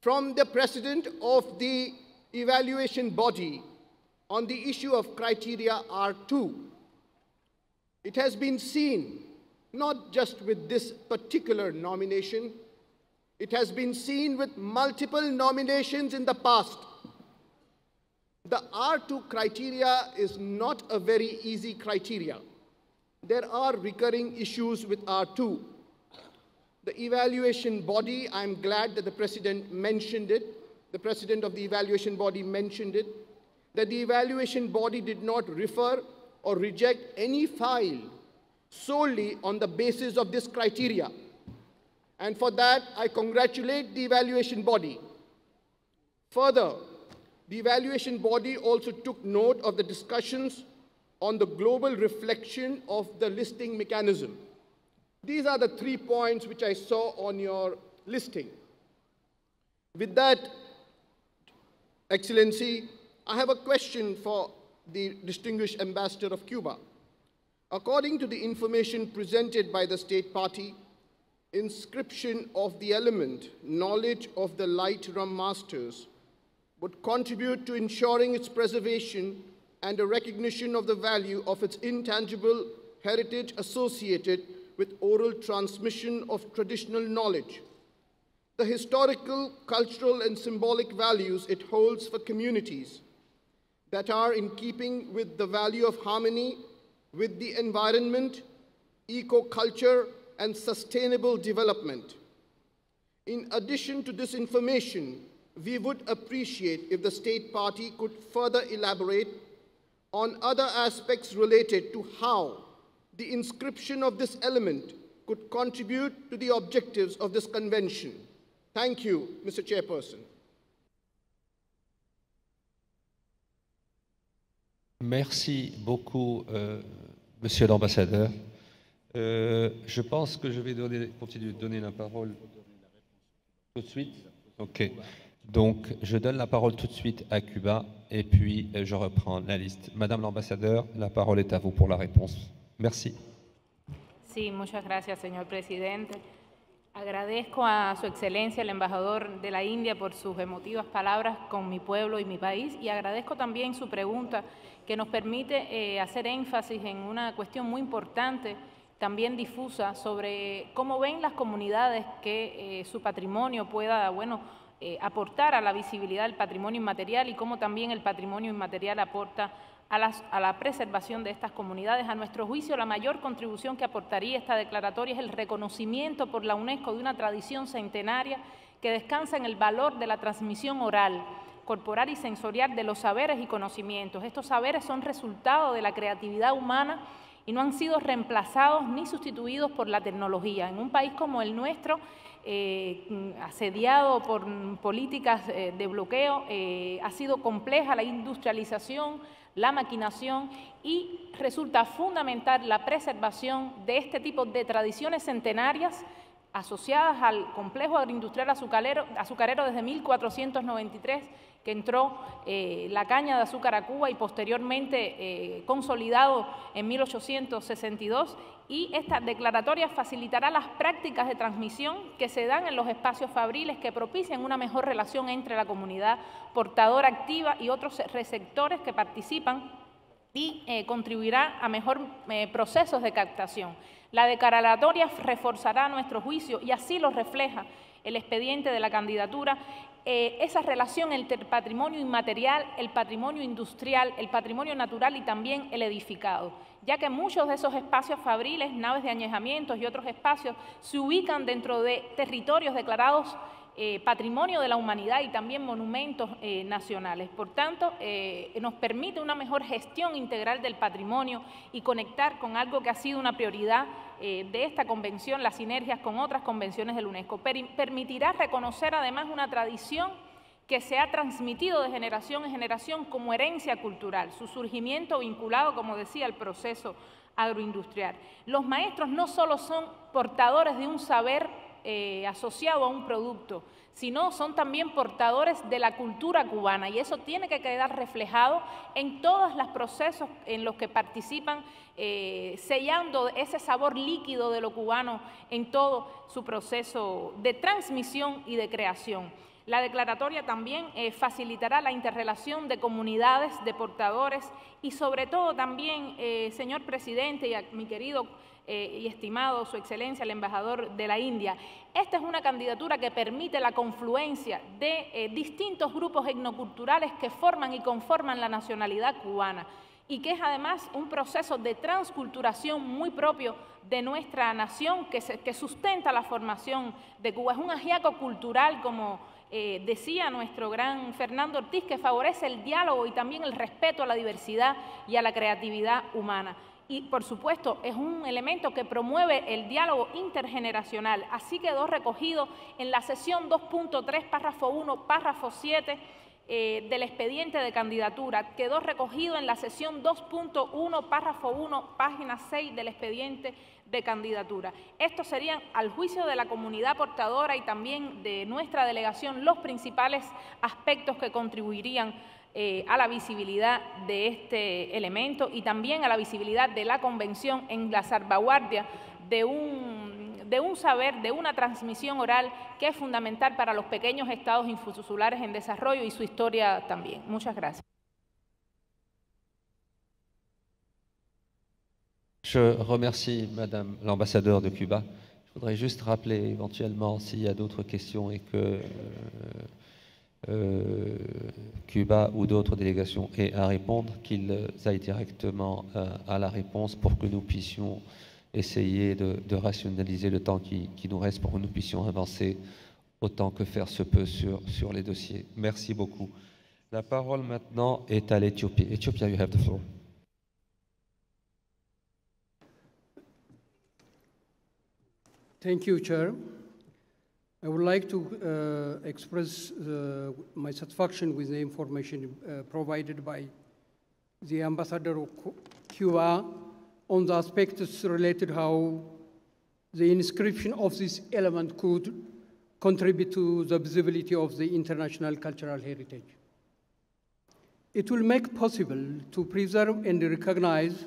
from the president of the evaluation body on the issue of criteria R2. It has been seen, not just with this particular nomination, it has been seen with multiple nominations in the past. The R2 criteria is not a very easy criteria. There are recurring issues with R2. The evaluation body, I'm glad that the President mentioned it, the President of the evaluation body mentioned it, that the evaluation body did not refer or reject any file solely on the basis of this criteria. And for that, I congratulate the evaluation body. Further, the evaluation body also took note of the discussions on the global reflection of the listing mechanism. These are the 3 points which I saw on your listing. With that, Excellency, I have a question for the distinguished ambassador of Cuba. According to the information presented by the state party, inscription of the element knowledge of the light rum masters would contribute to ensuring its preservation and a recognition of the value of its intangible heritage associated with oral transmission of traditional knowledge, the historical, cultural, and symbolic values it holds for communities that are in keeping with the value of harmony with the environment, eco-culture, and sustainable development. In addition to this information, we would appreciate if the state party could further elaborate on other aspects related to how the inscription of this element could contribute to the objectives of this convention. Thank you, Mr. Chairperson. Merci beaucoup, Monsieur l'ambassadeur. Je pense que je vais continuer de donner la parole tout de suite. Ok. Donc, je donne la parole tout de suite à Cuba et puis je reprends la liste. Madame l'ambassadeur, la parole est à vous pour la réponse. Merci. Sí, muchas gracias, señor presidente. Agradezco a su excelencia, el embajador de la India, por sus emotivas palabras con mi pueblo y mi país, y agradezco también su pregunta que nos permite hacer énfasis en una cuestión muy importante, también difusa, sobre cómo ven las comunidades que su patrimonio pueda, aportar a la visibilidad del patrimonio inmaterial y cómo también el patrimonio inmaterial aporta a la preservación de estas comunidades. A nuestro juicio, la mayor contribución que aportaría esta declaratoria es el reconocimiento por la UNESCO de una tradición centenaria que descansa en el valor de la transmisión oral, corporal y sensorial de los saberes y conocimientos. Estos saberes son resultado de la creatividad humana y no han sido reemplazados ni sustituidos por la tecnología. En un país como el nuestro, asediado por políticas de bloqueo, ha sido compleja la industrialización, la maquinación, y resulta fundamental la preservación de este tipo de tradiciones centenarias asociadas al complejo agroindustrial azucarero desde 1493, que entró la caña de azúcar a Cuba y posteriormente consolidado en 1862, y esta declaratoria facilitará las prácticas de transmisión que se dan en los espacios fabriles que propician una mejor relación entre la comunidad portadora activa y otros receptores que participan, y contribuirá a mejor procesos de captación. La declaratoria reforzará a nuestro juicio, y así lo refleja el expediente de la candidatura, esa relación entre el patrimonio inmaterial, el patrimonio industrial, el patrimonio natural y también el edificado, ya que muchos de esos espacios fabriles, naves de añejamientos y otros espacios se ubican dentro de territorios declarados patrimonio de la humanidad y también monumentos nacionales. Por tanto, nos permite una mejor gestión integral del patrimonio y conectar con algo que ha sido una prioridad de esta convención, las sinergias con otras convenciones del UNESCO. Permitirá reconocer además una tradición que se ha transmitido de generación en generación como herencia cultural, su surgimiento vinculado, como decía, al proceso agroindustrial. Los maestros no solo son portadores de un saber asociado a un producto, sino son también portadores de la cultura cubana, y eso tiene que quedar reflejado en todos los procesos en los que participan, sellando ese sabor líquido de lo cubano en todo su proceso de transmisión y de creación. La declaratoria también facilitará la interrelación de comunidades, de portadores, y sobre todo también, señor presidente y a mi querido y estimado su excelencia, el embajador de la India, esta es una candidatura que permite la confluencia de distintos grupos etnoculturales que forman y conforman la nacionalidad cubana, y que es además un proceso de transculturación muy propio de nuestra nación que sustenta la formación de Cuba. Es un ajiaco cultural, como decía nuestro gran Fernando Ortiz, que favorece el diálogo y también el respeto a la diversidad y a la creatividad humana. Y, por supuesto, es un elemento que promueve el diálogo intergeneracional. Así quedó recogido en la sesión 2.3, párrafo 1, párrafo 7 del expediente de candidatura. Quedó recogido en la sesión 2.1, párrafo 1, página 6 del expediente de candidatura. Estos serían, al juicio de la comunidad portadora y también de nuestra delegación, los principales aspectos que contribuirían a la visibilidad de este elemento y también a la visibilidad de la convención en la salvaguardia de un saber, de una transmisión oral que es fundamental para los pequeños estados insulares en desarrollo y su historia también. Muchas gracias. Je remercie Madame l'ambassadeur de Cuba. Je voudrais juste rappeler éventuellement s'il y a d'autres questions et que Cuba ou d'autres délégations aient à répondre, qu'ils aillent directement à la réponse pour que nous puissions essayer de rationaliser le temps qui nous reste pour que nous puissions avancer autant que faire se peut sur les dossiers. Merci beaucoup. La parole maintenant est à l'Éthiopie. Ethiopia, you have the floor. Thank you, Chair. I would like to express my satisfaction with the information provided by the Ambassador of Cuba on the aspects related how the inscription of this element could contribute to the visibility of the international cultural heritage. It will make possible to preserve and recognize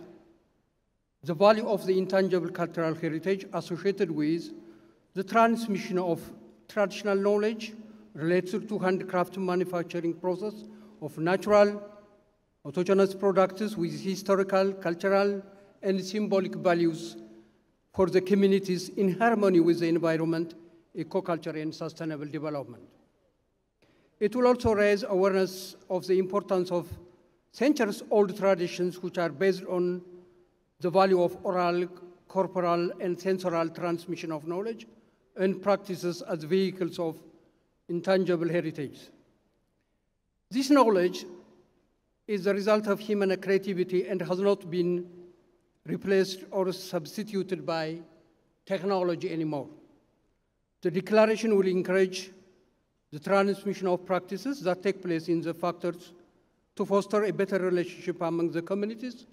the value of the intangible cultural heritage associated with the transmission of traditional knowledge related to handcraft manufacturing process of natural, autogenous products with historical, cultural, and symbolic values for the communities in harmony with the environment, eco-culture, and sustainable development. It will also raise awareness of the importance of centuries-old traditions which are based on the value of oral, corporal, and sensorial transmission of knowledge and practices as vehicles of intangible heritage. This knowledge is the result of human creativity and has not been replaced or substituted by technology anymore. The declaration will encourage the transmission of practices that take place in the factors to foster a better relationship among the communities,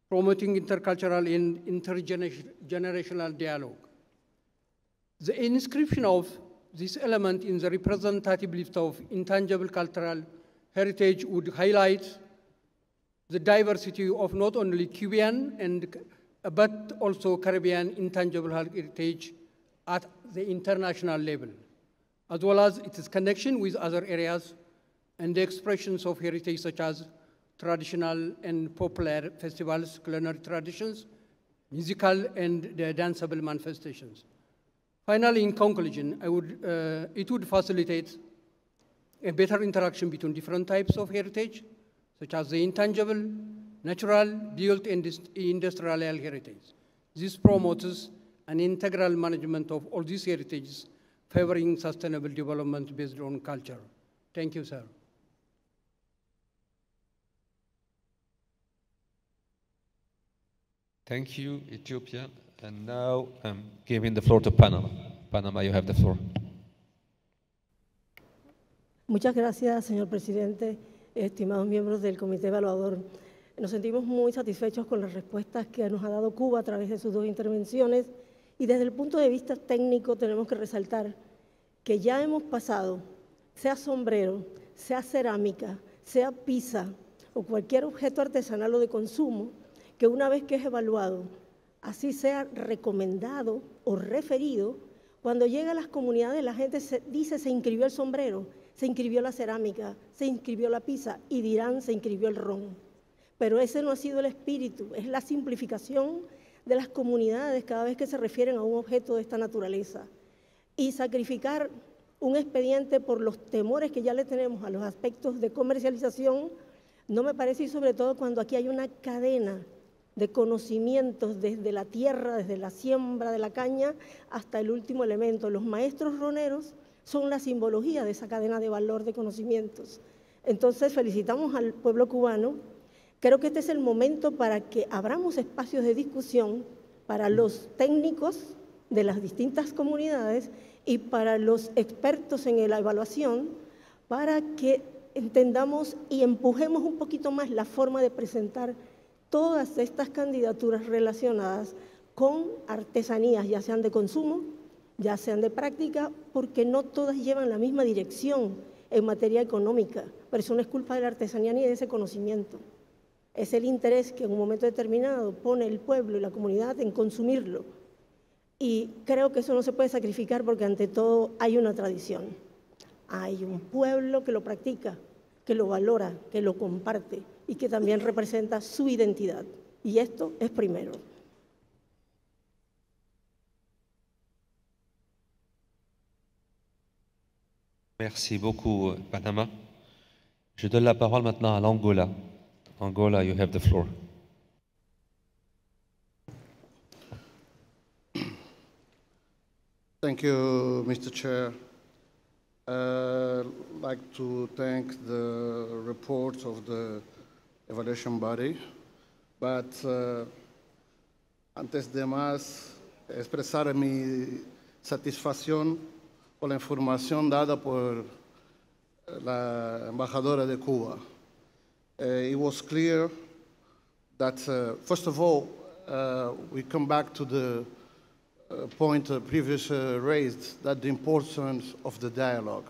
promoting intercultural and intergenerational dialogue. The inscription of this element in the representative list of intangible cultural heritage would highlight the diversity of not only Cuban but also Caribbean intangible heritage at the international level, as well as its connection with other areas and the expressions of heritage such as traditional and popular festivals, culinary traditions, musical and danceable manifestations. Finally, in conclusion, it would facilitate a better interaction between different types of heritage, such as the intangible, natural, built, and industrial heritage. This promotes an integral management of all these heritages, favoring sustainable development based on culture. Thank you, sir. Thank you, Ethiopia. And now I'm giving the floor to Panama. Panama, you have the floor. Muchas gracias, señor presidente, estimados miembros del Comité Evaluador. Nos sentimos muy satisfechos con las respuestas que nos ha dado Cuba a través de sus dos intervenciones y desde el punto de vista técnico tenemos que resaltar que ya hemos pasado, sea sombrero, sea cerámica, sea pizza o cualquier objeto artesanal o de consumo, que una vez que es evaluado, así sea recomendado o referido, cuando llega a las comunidades la gente dice se inscribió el sombrero, se inscribió la cerámica, se inscribió la pizza y dirán se inscribió el ron. Pero ese no ha sido el espíritu, es la simplificación de las comunidades cada vez que se refieren a un objeto de esta naturaleza. Y sacrificar un expediente por los temores que ya le tenemos a los aspectos de comercialización no me parece, y sobre todo cuando aquí hay una cadena de conocimientos desde la tierra, desde la siembra de la caña hasta el último elemento. Los maestros roneros son la simbología de esa cadena de valor de conocimientos. Entonces felicitamos al pueblo cubano. Creo que este es el momento para que abramos espacios de discusión para los técnicos de las distintas comunidades y para los expertos en la evaluación, para que entendamos y empujemos un poquito más la forma de presentar todas estas candidaturas relacionadas con artesanías, ya sean de consumo, ya sean de práctica, porque no todas llevan la misma dirección en materia económica, pero eso no es culpa de la artesanía ni de ese conocimiento. Es el interés que en un momento determinado pone el pueblo y la comunidad en consumirlo. Y creo que eso no se puede sacrificar porque ante todo hay una tradición. Hay un pueblo que lo practica, que lo valora, que lo comparte y que también representa su identidad. Y esto es primero. Merci beaucoup, Panama. Je donne la parole maintenant à l'Angola. Angola, you have the floor. Thank you, Mr. Chair. I'd like to thank the report of the evaluation body, but antes de más, expresar mi satisfacción por la información dada por la embajadora de Cuba. It was clear that, first of all, we come back to the point previously raised, that the importance of the dialogue.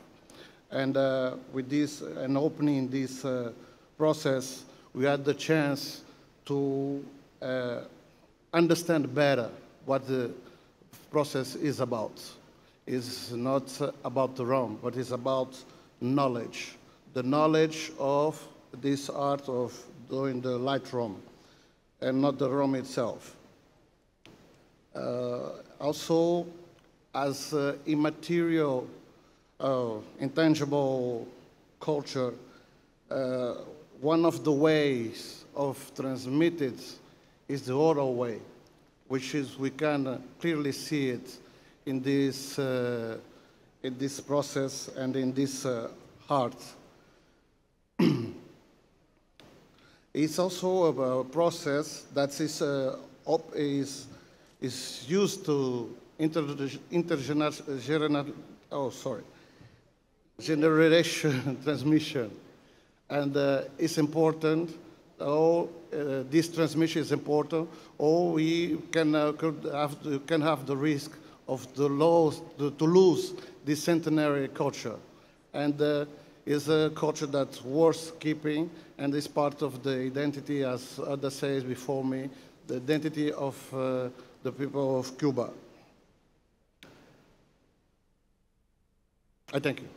And with this, and opening this process, we had the chance to understand better what the process is about. It's not about the Rome, but it's about knowledge, the knowledge of this art of doing the light Rome, and not the Rome itself. Also, as immaterial, intangible culture, one of the ways of transmit it is the oral way, which is, we can clearly see it in this process and in this art. It's also a process that is used to generation transmission, and it's important. This transmission is important, or we can have the risk of to lose this centenary culture, and is a culture that's worth keeping, and is part of the identity, as others says before me, the identity of the people of Cuba. I thank you.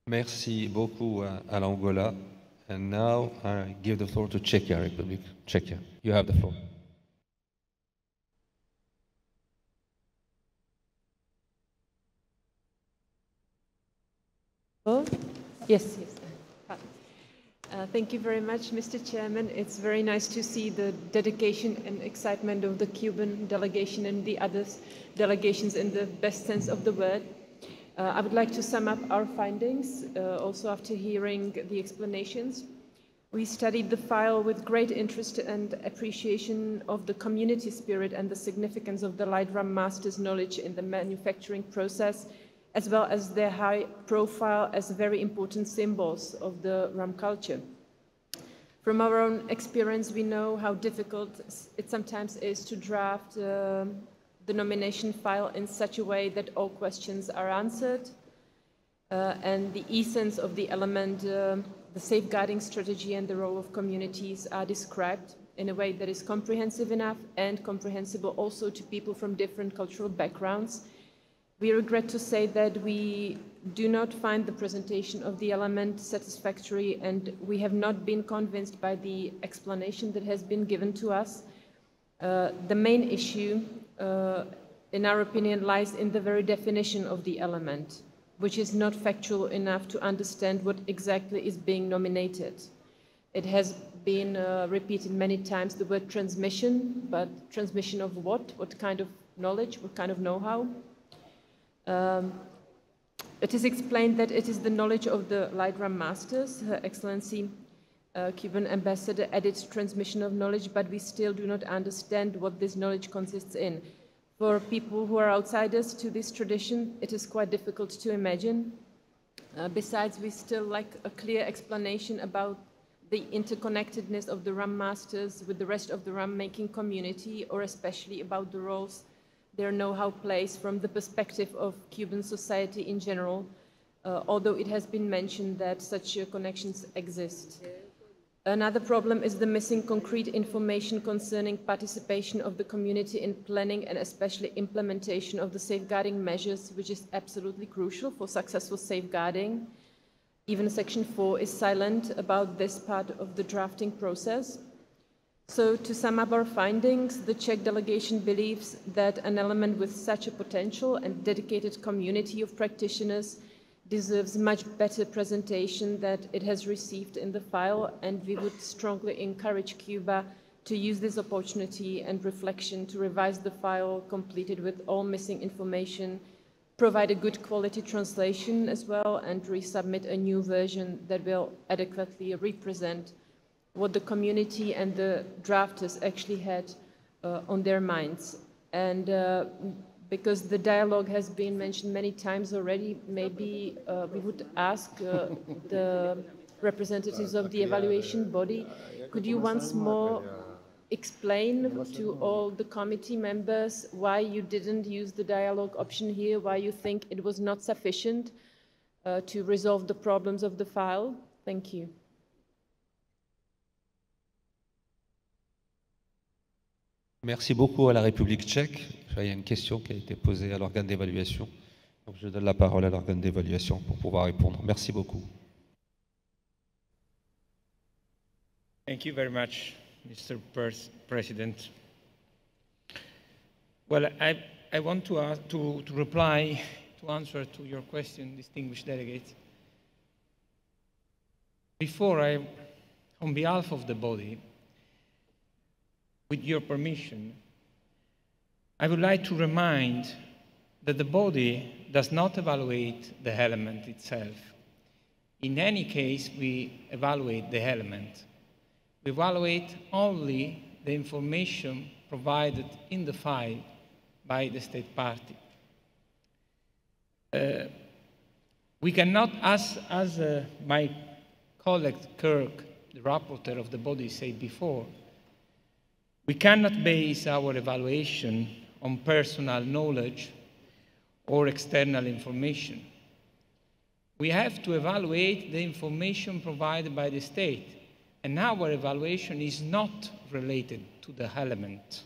Merci beaucoup à l'Angola. And now I give the floor to Czechia Republic. Czechia, you have the floor. Oh, yes. Thank you very much, Mr. Chairman. It's very nice to see the dedication and excitement of the Cuban delegation and the other delegations in the best sense of the word. I would like to sum up our findings, also after hearing the explanations. We studied the file with great interest and appreciation of the community spirit and the significance of the light rum masters' knowledge in the manufacturing process, as well as their high profile as very important symbols of the rum culture. From our own experience, we know how difficult it sometimes is to draft the nomination file in such a way that all questions are answered, and the essence of the element, the safeguarding strategy and the role of communities are described in a way that is comprehensive enough and comprehensible also to people from different cultural backgrounds. We regret to say that we do not find the presentation of the element satisfactory, and we have not been convinced by the explanation that has been given to us. The main issue, in our opinion, lies in the very definition of the element, which is not factual enough to understand what exactly is being nominated. It has been repeated many times, the word transmission, but transmission of what? What kind of knowledge? What kind of know-how? It is explained that it is the knowledge of the light rum masters. Her Excellency, Cuban ambassador, added transmission of knowledge, but we still do not understand what this knowledge consists in. For people who are outsiders to this tradition, it is quite difficult to imagine. Besides, we still lack a clear explanation about the interconnectedness of the rum masters with the rest of the rum-making community, or especially about the roles their know-how plays from the perspective of Cuban society in general, although it has been mentioned that such connections exist. Another problem is the missing concrete information concerning participation of the community in planning and especially implementation of the safeguarding measures, which is absolutely crucial for successful safeguarding. Even Section 4 is silent about this part of the drafting process. So, to sum up our findings, the Czech delegation believes that an element with such a potential and dedicated community of practitioners deserves much better presentation that it has received in the file, and we would strongly encourage Cuba to use this opportunity and reflection to revise the file completed with all missing information, provide a good quality translation as well, and resubmit a new version that will adequately represent what the community and the drafters actually had on their minds. And because the dialogue has been mentioned many times already, maybe we would ask the representatives of the evaluation body, could you once more explain to all the committee members why you didn't use the dialogue option here, why you think it was not sufficient to resolve the problems of the file? Thank you. Merci beaucoup à la République tchèque. Il y a une question qui a été posée à l'organe d'évaluation. Donc je donne la parole à l'organe d'évaluation pour pouvoir répondre. Merci beaucoup. Thank you very much, Mr. President. Well, I want to reply, to answer to your question, distinguished delegates. Before on behalf of the body, with your permission, I would like to remind that the body does not evaluate the element itself. In any case, we evaluate the element. We evaluate only the information provided in the file by the state party. We cannot, as my colleague Kirk, the rapporteur of the body, said before, we cannot base our evaluation on personal knowledge or external information. We have to evaluate the information provided by the state, and our evaluation is not related to the element,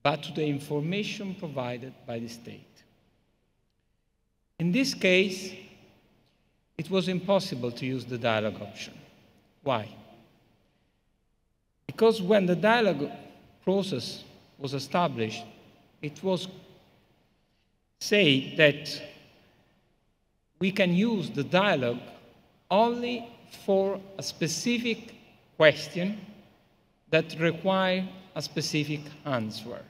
but to the information provided by the state. In this case, it was impossible to use the dialogue option. Why? Because when the dialogue process was established, it was said that we can use the dialogue only for a specific question that requires a specific answer.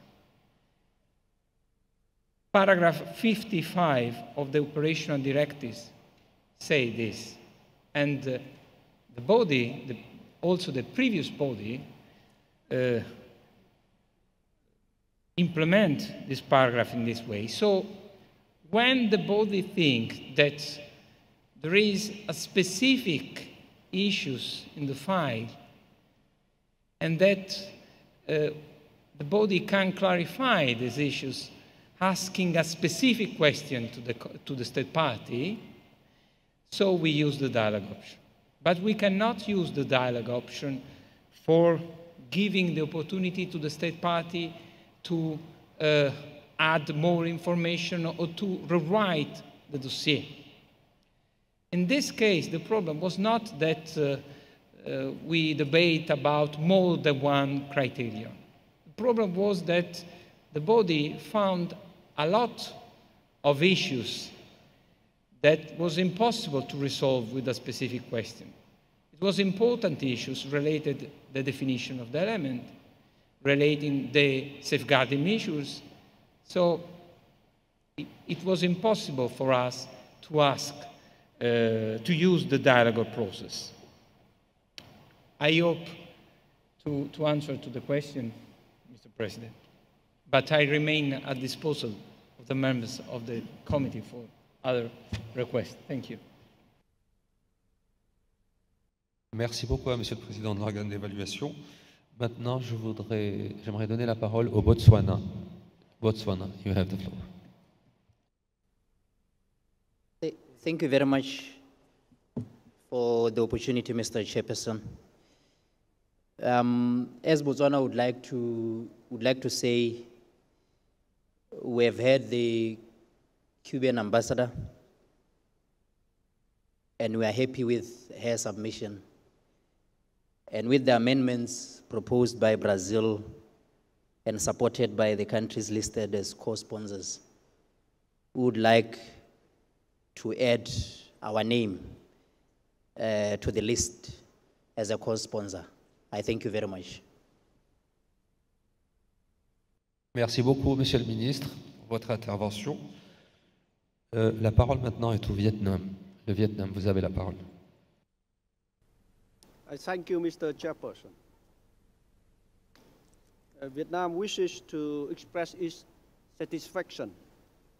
Paragraph 55 of the operational directives say this, and the body, also the previous body, implement this paragraph in this way. So when the body thinks that there is a specific issues in the file and that the body can clarify these issues asking a specific question to the state party, so we use the dialogue option. But we cannot use the dialogue option for giving the opportunity to the state party to add more information or to rewrite the dossier. In this case, the problem was not that we debate about more than one criterion. The problem was that the body found a lot of issues that was impossible to resolve with a specific question. It was important issues related to the definition of the element, relating the safeguarding measures. So it was impossible for us to ask to use the dialogue process. I hope to answer to the question, Mr. President, but I remain at disposal of the members of the committee for other requests. Thank you. Merci beaucoup à Monsieur le Président de l'organe d'évaluation. Maintenant, j'aimerais donner la parole au Botswana. Botswana, you have the floor. Thank you very much for the opportunity, Mr. Chairperson. As Botswana would like to say, we have had the Cuban ambassador, and we are happy with her submission. And with the amendments proposed by Brazil and supported by the countries listed as co-sponsors, we would like to add our name to the list as a co-sponsor. I thank you very much. Merci beaucoup, Monsieur le Ministre, pour votre intervention. La parole maintenant est au Vietnam. Le Vietnam, vous avez la parole. I thank you, Mr. Chairperson. Vietnam wishes to express its satisfaction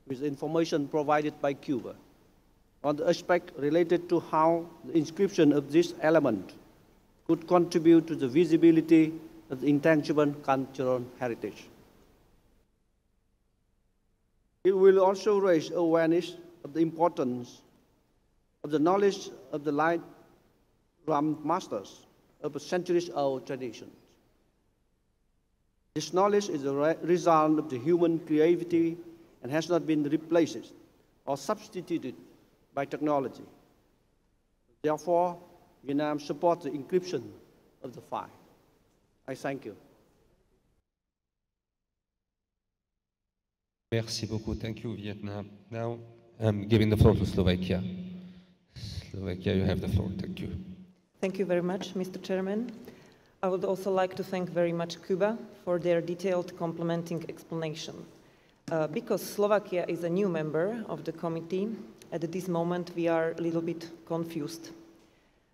with the information provided by Cuba on the aspect related to how the inscription of this element could contribute to the visibility of the intangible cultural heritage. It will also raise awareness of the importance of the knowledge of the light drum masters of a centuries-old tradition. This knowledge is a result of the human creativity and has not been replaced or substituted by technology. Therefore, Vietnam supports the encryption of the file. I thank you. Merci beaucoup. Thank you, Vietnam. Now I'm giving the floor to Slovakia. Slovakia, you have the floor. Thank you. Thank you very much, Mr. Chairman. I would also like to thank very much Cuba for their detailed complementing explanation. Because Slovakia is a new member of the committee, at this moment we are a little bit confused.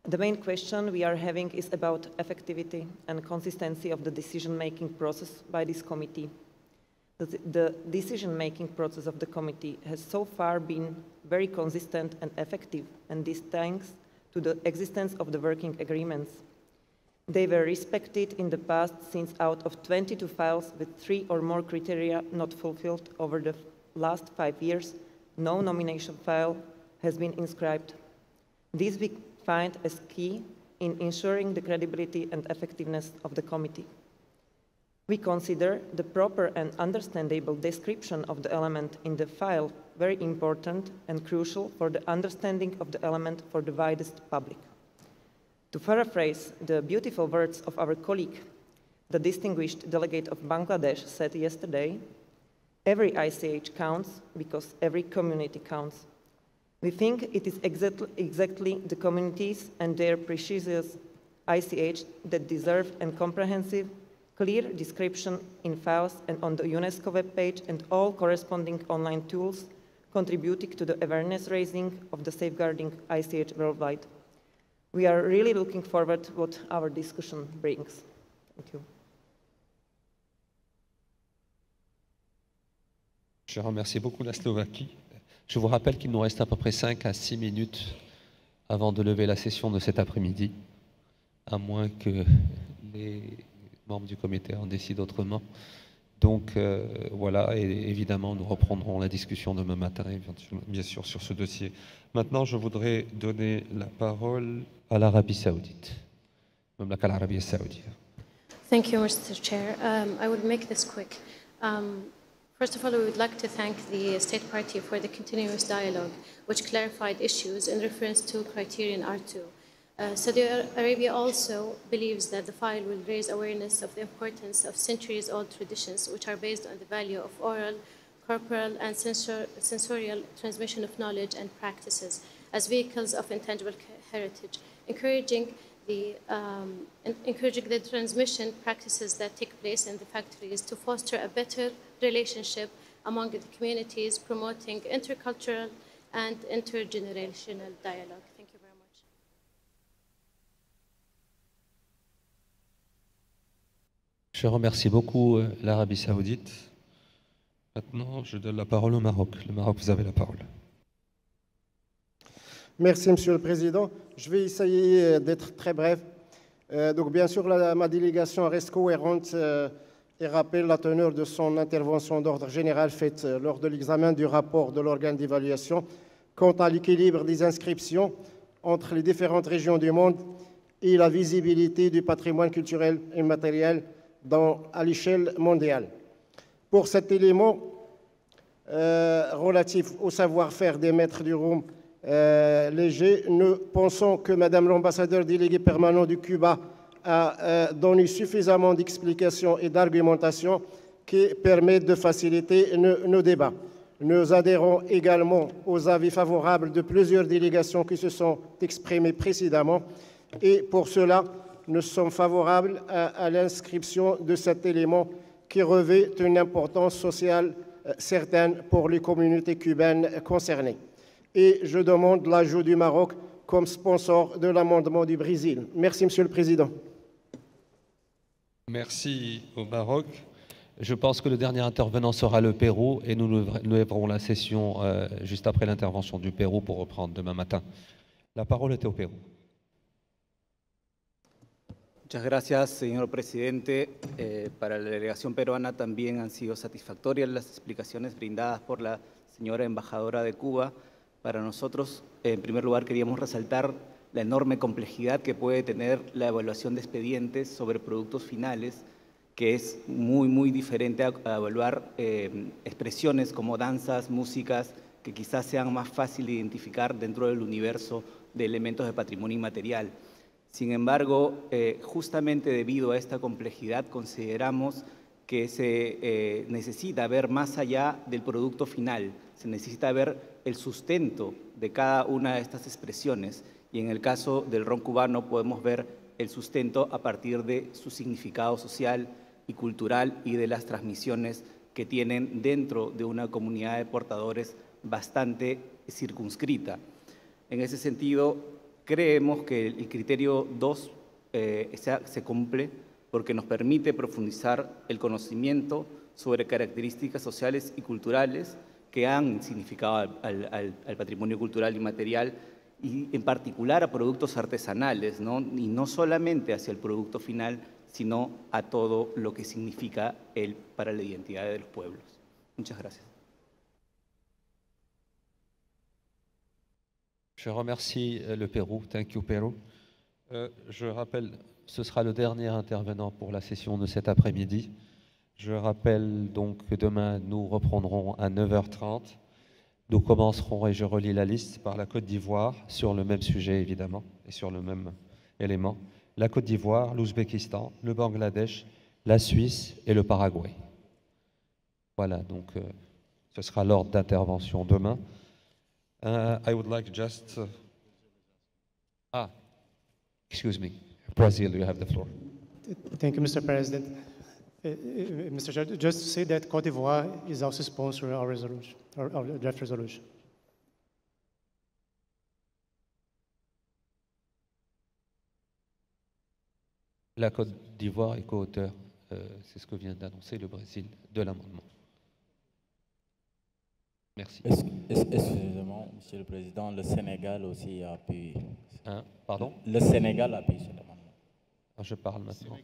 The main question we are having is about effectivity and consistency of the decision-making process by this committee. The decision-making process of the committee has so far been very consistent and effective, and this thanks to the existence of the working agreements. They were respected in the past, since out of 22 files with 3 or more criteria not fulfilled over the last 5 years, no nomination file has been inscribed. This we find as key in ensuring the credibility and effectiveness of the committee. We consider the proper and understandable description of the element in the file very important and crucial for the understanding of the element for the widest public. To paraphrase the beautiful words of our colleague, the distinguished delegate of Bangladesh said yesterday, every ICH counts because every community counts. We think it is exactly the communities and their precious ICH that deserve a comprehensive, clear description in files and on the UNESCO webpage and all corresponding online tools contributing to the awareness raising of the safeguarding ICH worldwide. We are really looking forward to what our discussion brings. Thank you. Je remercie beaucoup la Slovaquie. Je vous rappelle qu'il nous reste à peu près 5 à 6 minutes avant de lever la session de cet après-midi, à moins que les membres du comité en décident autrement. Donc voilà, et évidemment nous reprendrons la discussion demain matin, bien sûr, sur ce dossier. Maintenant, je voudrais donner la parole à l'Arabie Saoudite. Mamlaka al-Arabia Saoudite. Thank you, Mr. Chair. I will make this quick. First of all, we would like to thank the State Party for the continuous dialogue, which clarified issues in reference to criterion R2. Saudi Arabia also believes that the file will raise awareness of the importance of centuries-old traditions, which are based on the value of oral, corporal, and sensorial transmission of knowledge and practices as vehicles of intangible heritage, encouraging the transmission practices that take place in the factories to foster a better relationship among the communities, promoting intercultural and intergenerational dialogue. Thank you very much. Je remercie beaucoup l'Arabie Saoudite. Maintenant, je donne la parole au Maroc. Le Maroc, vous avez la parole. Merci, Monsieur le Président. Je vais essayer d'être très bref. Donc, bien sûr, ma délégation reste cohérente et rappelle la teneur de son intervention d'ordre général faite lors de l'examen du rapport de l'organe d'évaluation quant à l'équilibre des inscriptions entre les différentes régions du monde et la visibilité du patrimoine culturel et matériel à l'échelle mondiale. Pour cet élément relatif au savoir-faire des maîtres du Roum léger, nous pensons que Madame l'ambassadeur délégué permanent du Cuba a donné suffisamment d'explications et d'argumentations qui permettent de faciliter nos débats. Nous adhérons également aux avis favorables de plusieurs délégations qui se sont exprimées précédemment et pour cela, nous sommes favorables à l'inscription de cet élément qui revêt une importance sociale certaine pour les communautés cubaines concernées. Et je demande l'ajout du Maroc comme sponsor de l'amendement du Brésil. Merci, Monsieur le Président. Merci au Maroc. Je pense que le dernier intervenant sera le Pérou et nous lèverons la session juste après l'intervention du Pérou pour reprendre demain matin. La parole est au Pérou. Muchas gracias, señor presidente. Para la delegación peruana también han sido satisfactorias las explicaciones brindadas por la señora embajadora de Cuba. Para nosotros, en primer lugar, queríamos resaltar la enorme complejidad que puede tener la evaluación de expedientes sobre productos finales, que es muy diferente a evaluar expresiones como danzas, músicas, que quizás sean más fácil de identificar dentro del universo de elementos de patrimonio inmaterial. Sin embargo, justamente debido a esta complejidad, consideramos que se necesita ver más allá del producto final, se necesita ver el sustento de cada una de estas expresiones, y en el caso del ron cubano podemos ver el sustento a partir de su significado social y cultural y de las transmisiones que tienen dentro de una comunidad de portadores bastante circunscrita. En ese sentido, creemos que el criterio 2 se cumple porque nos permite profundizar el conocimiento sobre características sociales y culturales que han significado al patrimonio cultural y material, y en particular a productos artesanales, ¿no? Y no solamente hacia el producto final, sino a todo lo que significa él para la identidad de los pueblos. Muchas gracias. Je remercie le Pérou. Thank you, Pérou. Je rappelle, ce sera le dernier intervenant pour la session de cet après-midi. Je rappelle donc que demain, nous reprendrons à 9h30. Nous commencerons, et je relis la liste, par la Côte d'Ivoire, sur le même sujet évidemment, et sur le même élément. La Côte d'Ivoire, l'Ouzbékistan, le Bangladesh, la Suisse et le Paraguay. Voilà, donc ce sera l'ordre d'intervention demain. I would like just... excuse me. Brazil, you have the floor. Thank you, Mr. President. Mr. Chair, just to say that Côte d'Ivoire is also sponsoring our resolution, our draft resolution. La Côte d'Ivoire est co-auteur, c'est ce que vient d'annoncer le Brésil, de l'amendement. Merci. Excusez-moi, Monsieur le Président, le Sénégal aussi a appuyé. Pardon? Le Sénégal a appuyé cet amendement. Je parle maintenant.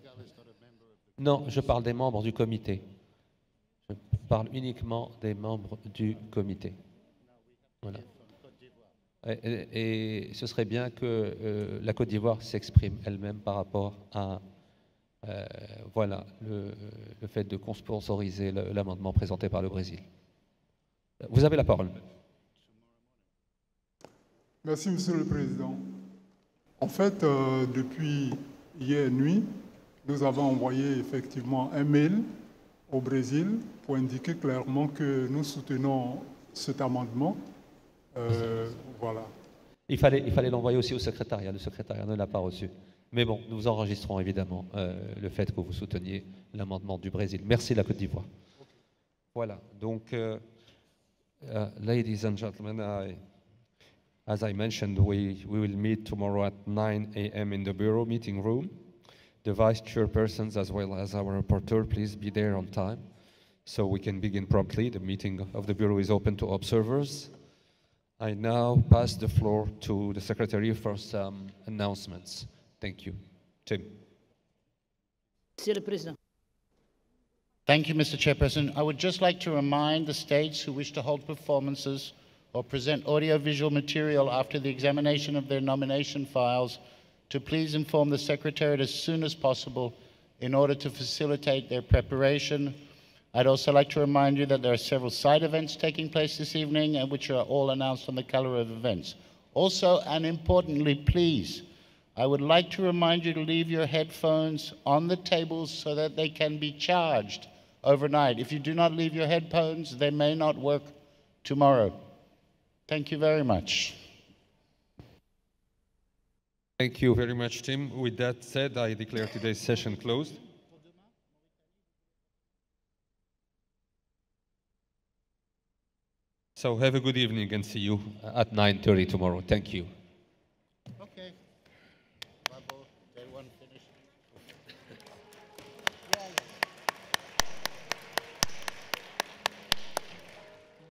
Non, je parle des membres du comité. Je parle uniquement des membres du comité. Voilà. Et ce serait bien que la Côte d'Ivoire s'exprime elle-même par rapport à voilà, le fait de sponsoriser l'amendement présenté par le Brésil. Vous avez la parole. Merci, Monsieur le Président. En fait, depuis hier nuit, nous avons envoyé effectivement un mail au Brésil pour indiquer clairement que nous soutenons cet amendement. Voilà. Il fallait l'envoyer aussi au secrétariat. Le secrétariat ne l'a pas reçu. Mais bon, nous enregistrons évidemment le fait que vous souteniez l'amendement du Brésil. Merci la Côte d'Ivoire. Voilà, donc, ladies and gentlemen, as I mentioned, we will meet tomorrow at 9 a.m. in the Bureau meeting room. The Vice Chairpersons as well as our rapporteur, please be there on time so we can begin promptly. The meeting of the Bureau is open to observers. I now pass the floor to the Secretary for some announcements. Thank you. Tim. Monsieur le Président. Thank you, Mr. Chairperson. I would just like to remind the states who wish to hold performances or present audiovisual material after the examination of their nomination files to please inform the Secretariat as soon as possible in order to facilitate their preparation. I'd also like to remind you that there are several side events taking place this evening, and which are all announced on the calendar of events. Also, and importantly, please, I would like to remind you to leave your headphones on the tables so that they can be charged overnight. If you do not leave your headphones, they may not work tomorrow. Thank you very much. Thank you very much, Tim. With that said, I declare today's session closed. So have a good evening and see you at 9:30 tomorrow. Thank you.